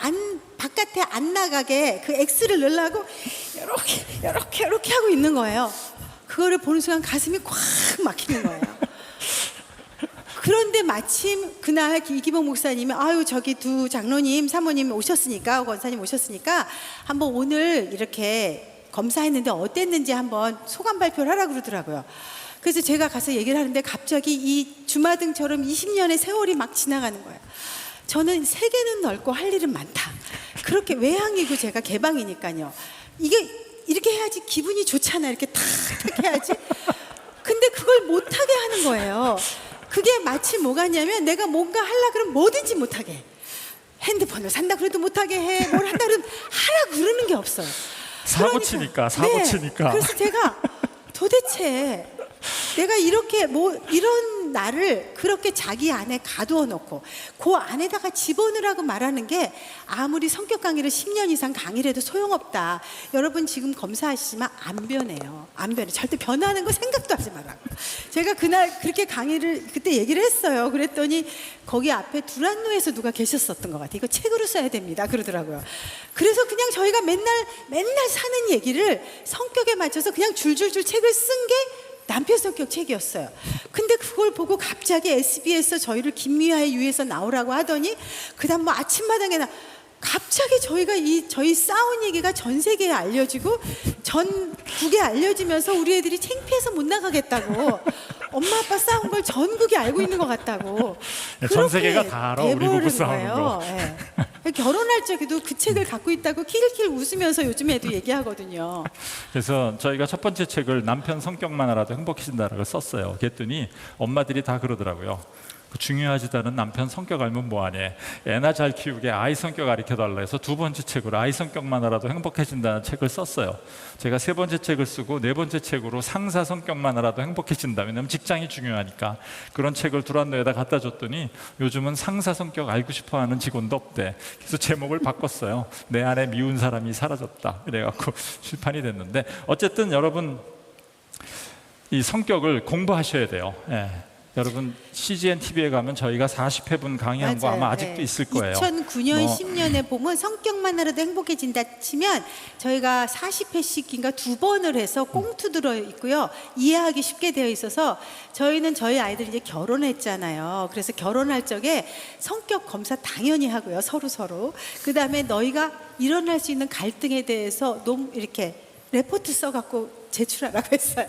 바깥에 안 나가게 그 X를 넣으려고 이렇게 하고 있는 거예요. 그거를 보는 순간 가슴이 꽉 막히는 거예요. 그런데 마침 그날 이기복 목사님이 아유 저기 두 장로님 사모님 오셨으니까 권사님 오셨으니까 한번 오늘 이렇게 검사했는데 어땠는지 한번 소감 발표를 하라고 그러더라고요. 그래서 제가 가서 얘기를 하는데 갑자기 이 주마등처럼 20년의 세월이 막 지나가는 거예요. 저는 세계는 넓고 할 일은 많다. 그렇게 외향이고 제가 개방이니까요. 이게 이렇게 해야지 기분이 좋잖아. 이렇게 탁 해야지. 근데 그걸 못하게 하는 거예요. 그게 마치 뭐가 있냐면 내가 뭔가 하려고 그러면 뭐든지 못하게 해. 핸드폰을 산다 그래도 못하게 해. 뭘 한다 그러면 하라고 그러는 게 없어요. 사고 치니까. 그래서 제가 도대체 내가 이렇게 이런 나를 그렇게 자기 안에 가두어 놓고 그 안에다가 집어넣으라고 말하는 게 아무리 성격 강의를 10년 이상 강의를 해도 소용없다. 여러분 지금 검사하시지만 안 변해요. 안 변해. 절대 변하는 거 생각도 하지 말라고. 제가 그날 그렇게 강의를 그때 얘기를 했어요. 그랬더니 거기 앞에 두란노에서 누가 계셨었던 것 같아요. 이거 책으로 써야 됩니다. 그러더라고요. 그래서 그냥 저희가 맨날 사는 얘기를 성격에 맞춰서 그냥 줄줄줄 책을 쓴 게 남편 성격 책이었어요. 근데 그걸 보고 갑자기 SBS에서 저희를 김미아의 유에서 나오라고 하더니 그다음 뭐 아침마당에 갑자기 저희 싸운 얘기가 전 세계에 알려지고 전국에 알려지면서 우리 애들이 창피해서 못 나가겠다고, 엄마 아빠 싸운 걸 전국이 알고 있는 것 같다고. 전 세계가 다 알아, 우리 부부 싸우는 거. 예. 결혼할 적에도 그 책을 갖고 있다고 킬킬 웃으면서 요즘 애도 얘기하거든요. 그래서 저희가 첫 번째 책을 남편 성격만 알아도 행복해진다라고 썼어요. 그랬더니 엄마들이 다 그러더라고요. 그 중요하지도 않은 남편 성격 알면 뭐하니, 애나 잘 키우게 아이 성격 가르쳐달라 해서 두 번째 책으로 아이 성격만 알아도 행복해진다는 책을 썼어요. 제가 세 번째 책을 쓰고 네 번째 책으로 상사 성격만 알아도 행복해진다, 왜냐면 직장이 중요하니까. 그런 책을 두란노에다 갖다 줬더니 요즘은 상사 성격 알고 싶어하는 직원도 없대. 그래서 제목을 바꿨어요. 내 안에 미운 사람이 사라졌다, 그래갖고 출판이 됐는데, 어쨌든 여러분 이 성격을 공부하셔야 돼요. 예. 여러분 CGN TV에 가면 저희가 40회분 강의한 거 아마 아직도 있을 거예요. 2009년 10년에 보면 성격만 알아도 행복해진다 치면 저희가 40회씩인가 2번을 해서 꽁투 들어 있고요. 이해하기 쉽게 되어 있어서 저희는 저희 아이들이 이제 결혼했잖아요. 그래서 결혼할 적에 성격 검사 당연히 하고요. 서로. 그다음에 너희가 일어날 수 있는 갈등에 대해서 이렇게 레포트 써갖고 제출하라고 했어요.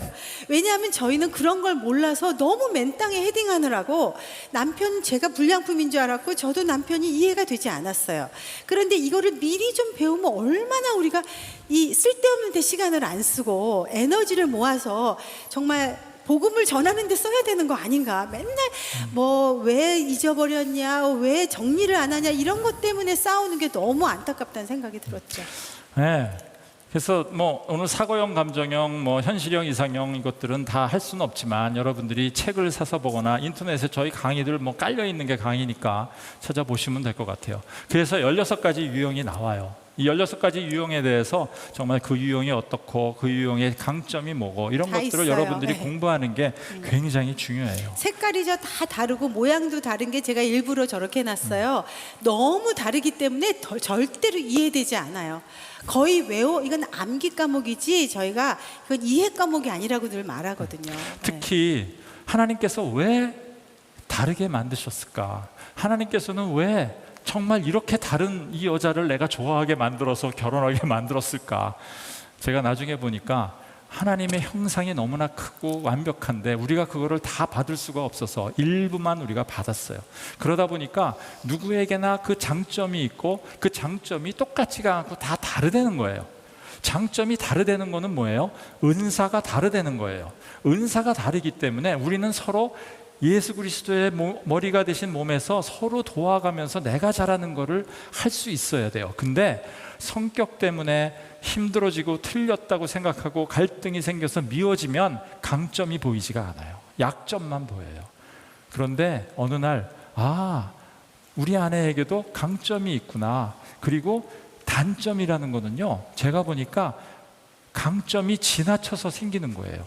왜냐하면 저희는 그런 걸 몰라서 너무 맨땅에 헤딩하느라고, 남편 제가 불량품인 줄 알았고 저도 남편이 이해가 되지 않았어요. 그런데 이거를 미리 좀 배우면 얼마나 우리가 이 쓸데없는 데 시간을 안 쓰고 에너지를 모아서 정말 복음을 전하는 데 써야 되는 거 아닌가. 맨날 뭐 왜 잊어버렸냐, 왜 정리를 안 하냐, 이런 것 때문에 싸우는 게 너무 안타깝다는 생각이 들었죠. 네. 그래서 뭐 오늘 사고형, 감정형, 뭐 현실형, 이상형, 이것들은 다 할 수는 없지만 여러분들이 책을 사서 보거나 인터넷에 저희 강의들 뭐 깔려 있는 게 강의니까 찾아보시면 될 것 같아요. 그래서 16가지 유형이 나와요. 이 16가지 유형에 대해서 정말 그 유형이 어떻고 그 유형의 강점이 뭐고 이런 것들을 있어요. 여러분들이 네. 공부하는 게 굉장히 중요해요. 색깔이 다 다르고 모양도 다른 게 제가 일부러 저렇게 해놨어요. 너무 다르기 때문에 절대로 이해되지 않아요. 거의 이건 암기 과목이지 저희가 이건 이해 과목이 아니라고 늘 말하거든요. 특히 하나님께서 왜 다르게 만드셨을까? 하나님께서는 왜 정말 이렇게 다른 이 여자를 내가 좋아하게 만들어서 결혼하게 만들었을까? 제가 나중에 보니까 하나님의 형상이 너무나 크고 완벽한데 우리가 그거를 다 받을 수가 없어서 일부만 우리가 받았어요. 그러다 보니까 누구에게나 그 장점이 있고 그 장점이 똑같지가 않고 다 다르다는 거예요. 장점이 다르다는 거는 뭐예요? 은사가 다르다는 거예요. 은사가 다르기 때문에 우리는 서로 예수 그리스도의 머리가 되신 몸에서 서로 도와가면서 내가 잘하는 거를 할 수 있어야 돼요. 근데 성격 때문에 힘들어지고 틀렸다고 생각하고 갈등이 생겨서 미워지면 강점이 보이지가 않아요. 약점만 보여요. 그런데 어느 날 우리 아내에게도 강점이 있구나. 그리고 단점이라는 거는요, 제가 보니까 강점이 지나쳐서 생기는 거예요.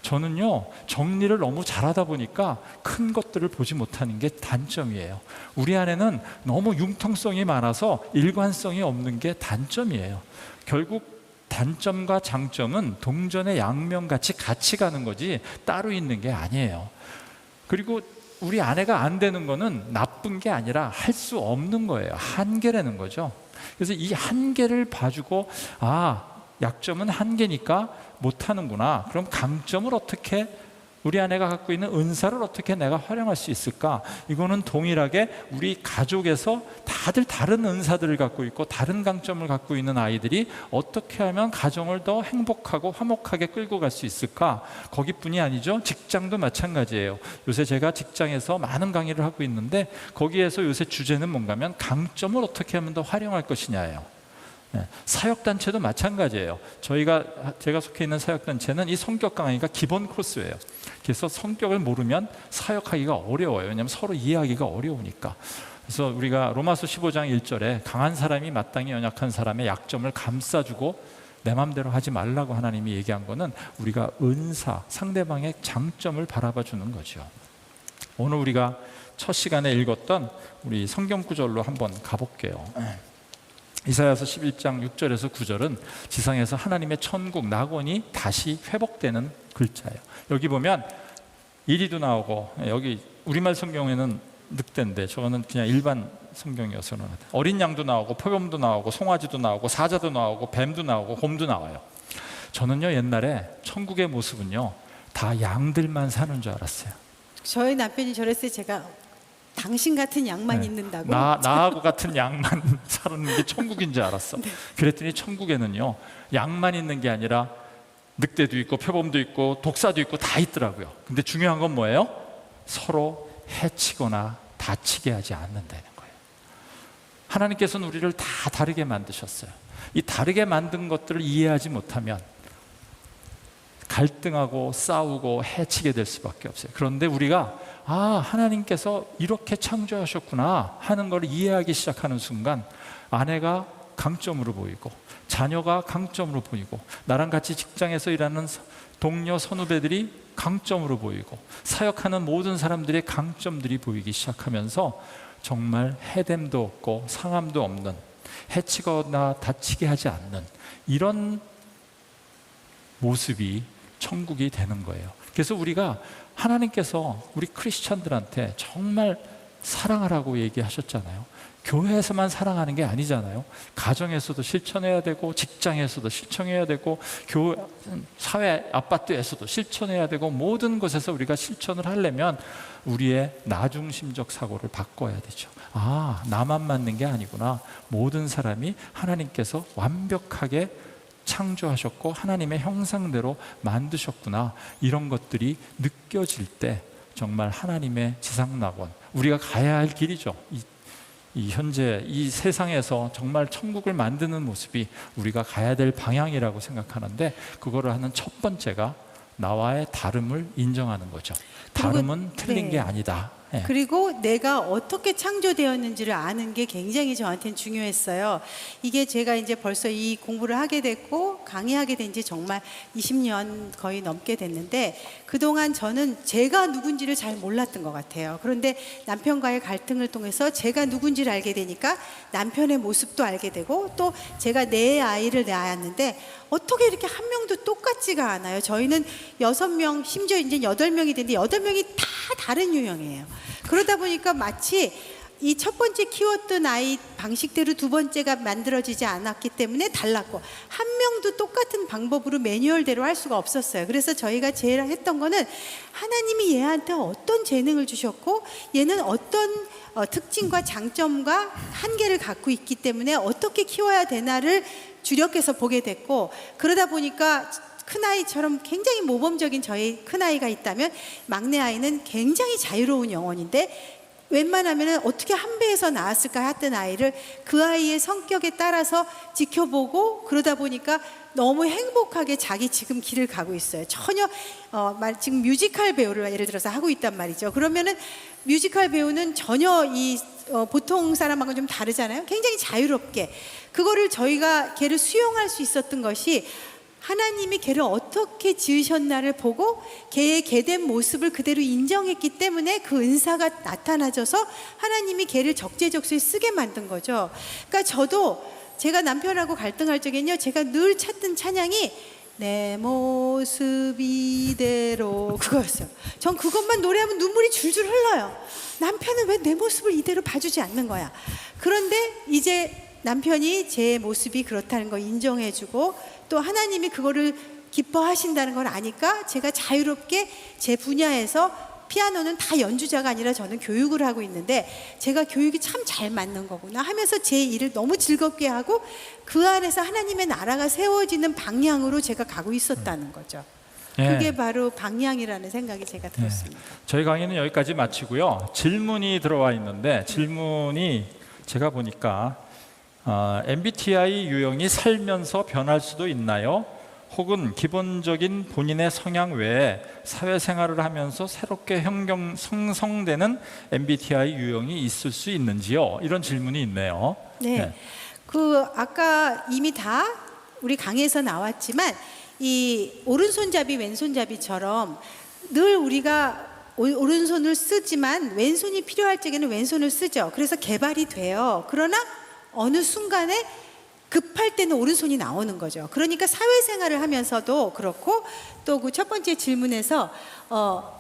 저는요, 정리를 너무 잘하다 보니까 큰 것들을 보지 못하는 게 단점이에요. 우리 아내는 너무 융통성이 많아서 일관성이 없는 게 단점이에요. 결국 단점과 장점은 동전의 양면같이 같이 가는 거지 따로 있는 게 아니에요. 그리고 우리 아내가 안 되는 거는 나쁜 게 아니라 할 수 없는 거예요. 한계라는 거죠. 그래서 이 한계를 봐주고 약점은 한계니까 못하는구나. 그럼 강점을 어떻게, 우리 아내가 갖고 있는 은사를 어떻게 내가 활용할 수 있을까? 이거는 동일하게 우리 가족에서 다들 다른 은사들을 갖고 있고 다른 강점을 갖고 있는 아이들이 어떻게 하면 가정을 더 행복하고 화목하게 끌고 갈 수 있을까? 거기뿐이 아니죠. 직장도 마찬가지예요. 요새 제가 직장에서 많은 강의를 하고 있는데 거기에서 요새 주제는 뭔가면 강점을 어떻게 하면 더 활용할 것이냐예요. 사역단체도 마찬가지예요. 제가 속해 있는 사역단체는 이 성격 강의가 기본 코스예요. 그래서 성격을 모르면 사역하기가 어려워요. 왜냐하면 서로 이해하기가 어려우니까. 그래서 우리가 로마서 15장 1절에 강한 사람이 마땅히 연약한 사람의 약점을 감싸주고 내 맘대로 하지 말라고 하나님이 얘기한 거는 우리가 은사, 상대방의 장점을 바라봐 주는 거죠. 오늘 우리가 첫 시간에 읽었던 우리 성경 구절로 한번 가볼게요. 이사야서 11장 6절에서 9절은 지상에서 하나님의 천국 낙원이 다시 회복되는 글자예요. 여기 보면 이리도 나오고, 여기 우리말 성경에는 늑대인데 저거는 그냥 일반 성경이어서는 어린 양도 나오고 표범도 나오고 송아지도 나오고 사자도 나오고 뱀도 나오고 곰도 나와요. 저는요 옛날에 천국의 모습은요 다 양들만 사는 줄 알았어요. 저희 남편이 저랬을 때 제가 당신 같은 양만 네. 있는다고. 나하고 같은 양만 사는 게 천국인 줄 알았어. 그랬더니 천국에는요 양만 있는 게 아니라 늑대도 있고 표범도 있고 독사도 있고 다 있더라고요. 근데 중요한 건 뭐예요? 서로 해치거나 다치게 하지 않는다는 거예요. 하나님께서는 우리를 다 다르게 만드셨어요. 이 다르게 만든 것들을 이해하지 못하면 갈등하고 싸우고 해치게 될 수밖에 없어요. 그런데 우리가 하나님께서 이렇게 창조하셨구나 하는 걸 이해하기 시작하는 순간 아내가 강점으로 보이고 자녀가 강점으로 보이고 나랑 같이 직장에서 일하는 동료 선후배들이 강점으로 보이고 사역하는 모든 사람들의 강점들이 보이기 시작하면서 정말 해됨도 없고 상함도 없는 해치거나 다치게 하지 않는 이런 모습이 천국이 되는 거예요. 그래서 우리가 하나님께서 우리 크리스천들한테 정말 사랑하라고 얘기하셨잖아요. 교회에서만 사랑하는 게 아니잖아요. 가정에서도 실천해야 되고 직장에서도 실천해야 되고 사회 아파트에서도 실천해야 되고 모든 곳에서 우리가 실천을 하려면 우리의 나중심적 사고를 바꿔야 되죠. 나만 맞는 게 아니구나. 모든 사람이 하나님께서 완벽하게 창조하셨고 하나님의 형상대로 만드셨구나. 이런 것들이 느껴질 때 정말 하나님의 지상낙원, 우리가 가야 할 길이죠. 이 현재 이 세상에서 정말 천국을 만드는 모습이 우리가 가야 될 방향이라고 생각하는데 그거를 하는 첫 번째가 나와의 다름을 인정하는 거죠. 다름은 틀린 게 아니다. 예. 그리고 내가 어떻게 창조되었는지를 아는 게 굉장히 저한테는 중요했어요. 이게 제가 이제 벌써 이 공부를 하게 됐고 강의하게 된 지 정말 20년 거의 넘게 됐는데 그동안 저는 제가 누군지를 잘 몰랐던 것 같아요. 그런데 남편과의 갈등을 통해서 제가 누군지를 알게 되니까 남편의 모습도 알게 되고 또 제가 내 아이를 낳았는데 어떻게 이렇게 한 명도 똑같지가 않아요. 저희는 6명, 심지어 이제 8명이 됐는데 8명이 다 다른 유형이에요. 그러다 보니까 마치 이 첫 번째 키웠던 아이 방식대로 두 번째가 만들어지지 않았기 때문에 달랐고 한 명도 똑같은 방법으로 매뉴얼대로 할 수가 없었어요. 그래서 저희가 제일 했던 거는 하나님이 얘한테 어떤 재능을 주셨고 얘는 어떤 특징과 장점과 한계를 갖고 있기 때문에 어떻게 키워야 되나를 주력해서 보게 됐고 그러다 보니까 큰아이처럼 굉장히 모범적인 저희 큰아이가 있다면 막내아이는 굉장히 자유로운 영혼인데 웬만하면 어떻게 한 배에서 나왔을까 했던 아이를 그 아이의 성격에 따라서 지켜보고 그러다 보니까 너무 행복하게 자기 지금 길을 가고 있어요. 전혀 지금 뮤지컬 배우를 예를 들어서 하고 있단 말이죠. 그러면은 뮤지컬 배우는 전혀 보통 사람하고는 좀 다르잖아요. 굉장히 자유롭게 그거를 저희가 걔를 수용할 수 있었던 것이 하나님이 걔를 어떻게 지으셨나를 보고 걔의 걔된 모습을 그대로 인정했기 때문에 그 은사가 나타나져서 하나님이 걔를 적재적소에 쓰게 만든 거죠. 그러니까 저도 제가 남편하고 갈등할 적엔요 제가 늘 찾던 찬양이 내 모습 이대로 그거였어요. 전 그것만 노래하면 눈물이 줄줄 흘러요. 남편은 왜 내 모습을 이대로 봐주지 않는 거야. 그런데 이제 남편이 제 모습이 그렇다는 걸 인정해주고 또 하나님이 그거를 기뻐하신다는 걸 아니까 제가 자유롭게 제 분야에서 피아노는 다 연주자가 아니라 저는 교육을 하고 있는데 제가 교육이 참 잘 맞는 거구나 하면서 제 일을 너무 즐겁게 하고 그 안에서 하나님의 나라가 세워지는 방향으로 제가 가고 있었다는 거죠. 그게 바로 방향이라는 생각이 제가 들었습니다. 저희 강의는 여기까지 마치고요. 질문이 들어와 있는데 질문이 제가 보니까 MBTI 유형이 살면서 변할 수도 있나요? 혹은 기본적인 본인의 성향 외에 사회생활을 하면서 새롭게 형성되는 MBTI 유형이 있을 수 있는지요? 이런 질문이 있네요. 네. 그 아까 이미 다 우리 강의에서 나왔지만 이 오른손잡이 왼손잡이처럼 늘 우리가 오른손을 쓰지만 왼손이 필요할 적에는 왼손을 쓰죠. 그래서 개발이 돼요. 그러나 어느 순간에 급할 때는 오른손이 나오는 거죠. 그러니까 사회생활을 하면서도 그렇고 또 그 첫 번째 질문에서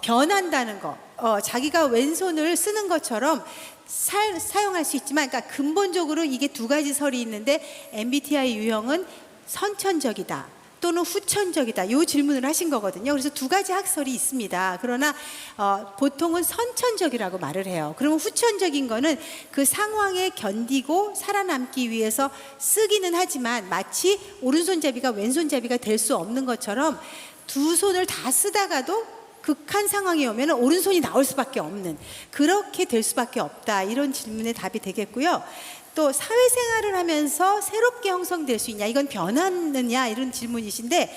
변한다는 거, 자기가 왼손을 쓰는 것처럼 사용할 수 있지만, 그러니까 근본적으로 이게 두 가지 설이 있는데 MBTI 유형은 선천적이다 또는 후천적이다, 이 질문을 하신 거거든요. 그래서 두 가지 학설이 있습니다. 그러나 보통은 선천적이라고 말을 해요. 그러면 후천적인 거는 그 상황에 견디고 살아남기 위해서 쓰기는 하지만 마치 오른손잡이가 왼손잡이가 될 수 없는 것처럼 두 손을 다 쓰다가도 극한 상황이 오면 오른손이 나올 수밖에 없는, 그렇게 될 수밖에 없다, 이런 질문의 답이 되겠고요. 또 사회생활을 하면서 새롭게 형성될 수 있냐, 이건 변하느냐, 이런 질문이신데,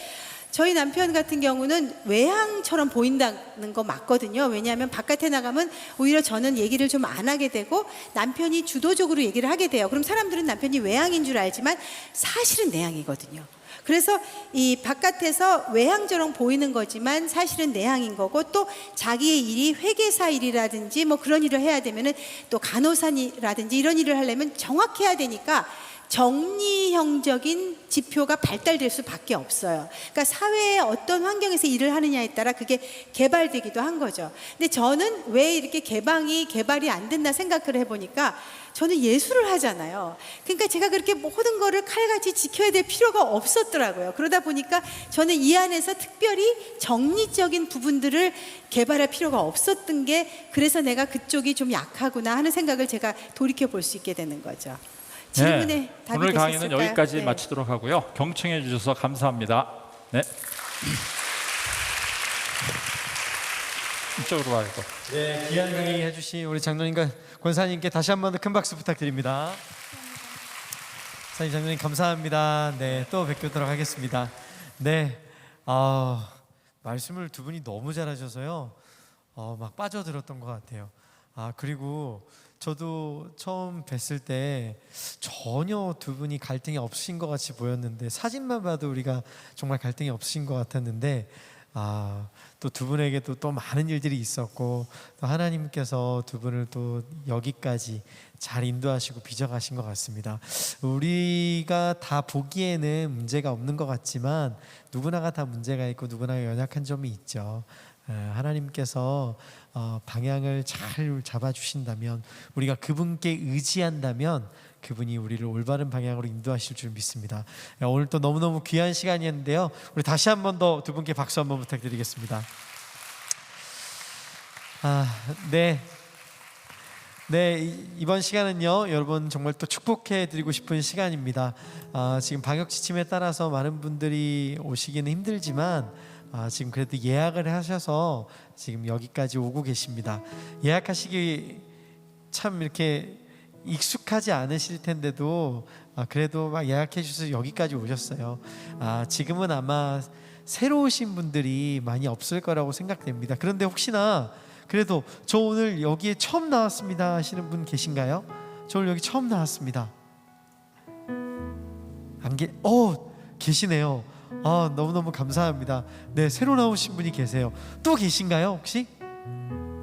저희 남편 같은 경우는 외향처럼 보인다는 거 맞거든요. 왜냐하면 바깥에 나가면 오히려 저는 얘기를 좀 안 하게 되고 남편이 주도적으로 얘기를 하게 돼요. 그럼 사람들은 남편이 외향인 줄 알지만 사실은 내향이거든요. 그래서 이 바깥에서 외향처럼 보이는 거지만 사실은 내향인 거고, 또 자기의 일이 회계사 일이라든지 뭐 그런 일을 해야 되면은 또 간호사라든지 이런 일을 하려면 정확해야 되니까 정리형적인 지표가 발달될 수밖에 없어요. 그러니까 사회의 어떤 환경에서 일을 하느냐에 따라 그게 개발되기도 한 거죠. 근데 저는 왜 이렇게 개발이 안 됐나 생각을 해보니까, 저는 예술을 하잖아요. 그러니까 제가 그렇게 모든 거를 칼같이 지켜야 될 필요가 없었더라고요. 그러다 보니까 저는 이 안에서 특별히 정리적인 부분들을 개발할 필요가 없었던 게, 그래서 내가 그쪽이 좀 약하구나 하는 생각을 제가 돌이켜 볼 수 있게 되는 거죠. 질문에 답이 오늘 강의는 되셨을까요? 여기까지 네. 마치도록 하고요. 경청해 주셔서 감사합니다. 네. 이쪽으로 와요. 네, 귀한 강의 해주신 우리 장로님과 권사님께 다시 한 번 더 큰 박수 부탁드립니다. 사님, 장로님 감사합니다. 네, 또 뵙도록 하겠습니다. 네, 말씀을 두 분이 너무 잘하셔서요, 막 빠져들었던 것 같아요. 그리고 저도 처음 뵀을 때 전혀 두 분이 갈등이 없으신 것 같이 보였는데, 사진만 봐도 우리가 정말 갈등이 없으신 것 같았는데, 또 두 분에게도 또 많은 일들이 있었고, 또 하나님께서 두 분을 또 여기까지 잘 인도하시고 빚어가신 것 같습니다. 우리가 다 보기에는 문제가 없는 것 같지만 누구나가 다 문제가 있고 누구나가 연약한 점이 있죠. 하나님께서 방향을 잘 잡아주신다면, 우리가 그분께 의지한다면 그분이 우리를 올바른 방향으로 인도하실 줄 믿습니다. 오늘 또 너무너무 귀한 시간이었는데요, 우리 다시 한 번 더 두 분께 박수 한번 부탁드리겠습니다. 네, 이번 시간은요, 여러분 정말 또 축복해 드리고 싶은 시간입니다. 지금 방역 지침에 따라서 많은 분들이 오시기는 힘들지만 지금 그래도 예약을 하셔서 지금 여기까지 오고 계십니다. 예약하시기 참 이렇게 익숙하지 않으실 텐데도 그래도 막 예약해 주셔서 여기까지 오셨어요. 지금은 아마 새로 오신 분들이 많이 없을 거라고 생각됩니다. 그런데 혹시나 그래도 저 오늘 여기에 처음 나왔습니다 하시는 분 계신가요? 저 오늘 여기 처음 나왔습니다. 계시네요. 너무너무 감사합니다. 네, 새로 나오신 분이 계세요. 또 계신가요? 혹시?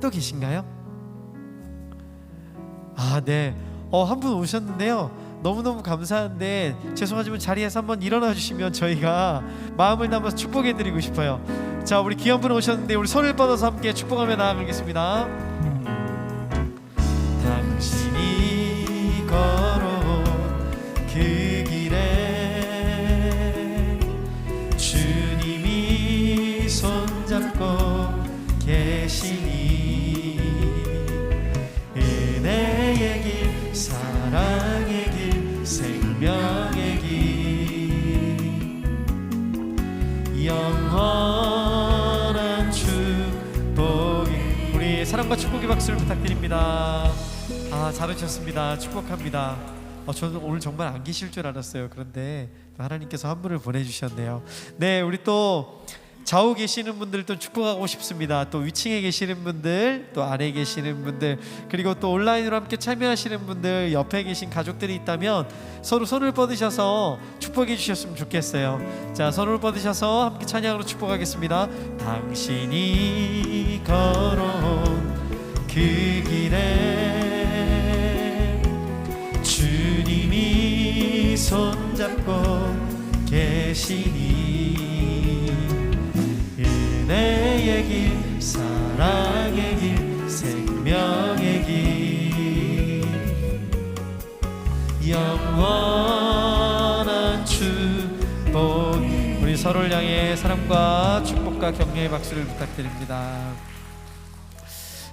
또 계신가요? 네, 한 분 오셨는데요, 너무너무 감사한데 죄송하지만 자리에서 한번 일어나 주시면 저희가 마음을 담아서 축복해 드리고 싶어요. 자, 우리 귀한 분 오셨는데 우리 손을 뻗어서 함께 축복하며 나아가겠습니다. 당신이 걸어온 그 길에 주님이 손잡고 계시니, 은혜의 길, 사랑의 길, 생명의 길, 영원한 축복이. 우리 사랑과 축복의 박수를 부탁드립니다. 잘하셨습니다. 축복합니다. 저는 오늘 정말 안 계실 줄 알았어요. 그런데 하나님께서 한 분을 보내주셨네요. 네, 우리 또 좌우 계시는 분들도 축복하고 싶습니다. 또 위층에 계시는 분들, 또 아래에 계시는 분들, 그리고 또 온라인으로 함께 참여하시는 분들, 옆에 계신 가족들이 있다면 서로 손을 뻗으셔서 축복해 주셨으면 좋겠어요. 자, 손을 뻗으셔서 함께 찬양으로 축복하겠습니다. 당신이 걸어온 그 길에 주님이 손잡고 은혜의 길, 사랑의 길, 생명의 길, 영원한 축복. 우리 서로를 향해 사랑과 축복과 격려의 박수를 부탁드립니다.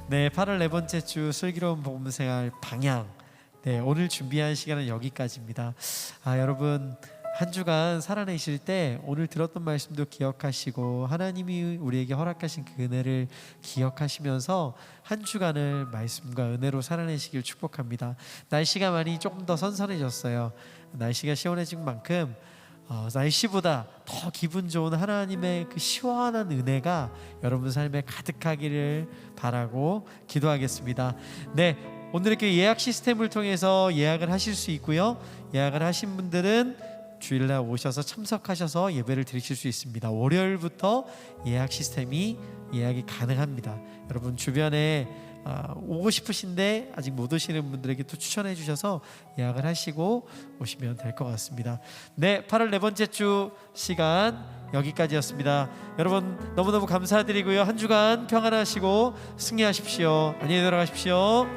네, 8월 네 번째 주 슬기로운 복음생활 방향. 네, 오늘 준비한 시간은 여기까지입니다. 여러분 한 주간 살아내실 때 오늘 들었던 말씀도 기억하시고 하나님이 우리에게 허락하신 그 은혜를 기억하시면서 한 주간을 말씀과 은혜로 살아내시길 축복합니다. 날씨가 많이 조금 더 선선해졌어요. 날씨가 시원해진 만큼 날씨보다 더 기분 좋은 하나님의 그 시원한 은혜가 여러분 삶에 가득하기를 바라고 기도하겠습니다. 네, 오늘의 그 예약 시스템을 통해서 예약을 하실 수 있고요. 예약을 하신 분들은 주일날 오셔서 참석하셔서 예배를 드리실 수 있습니다. 월요일부터 예약 시스템이 예약이 가능합니다. 여러분 주변에 오고 싶으신데 아직 못 오시는 분들에게 또 추천해 주셔서 예약을 하시고 오시면 될 것 같습니다. 네, 8월 네 번째 주 시간 여기까지였습니다. 여러분 너무너무 감사드리고요. 한 주간 평안하시고 승리하십시오. 안녕히 들어가십시오.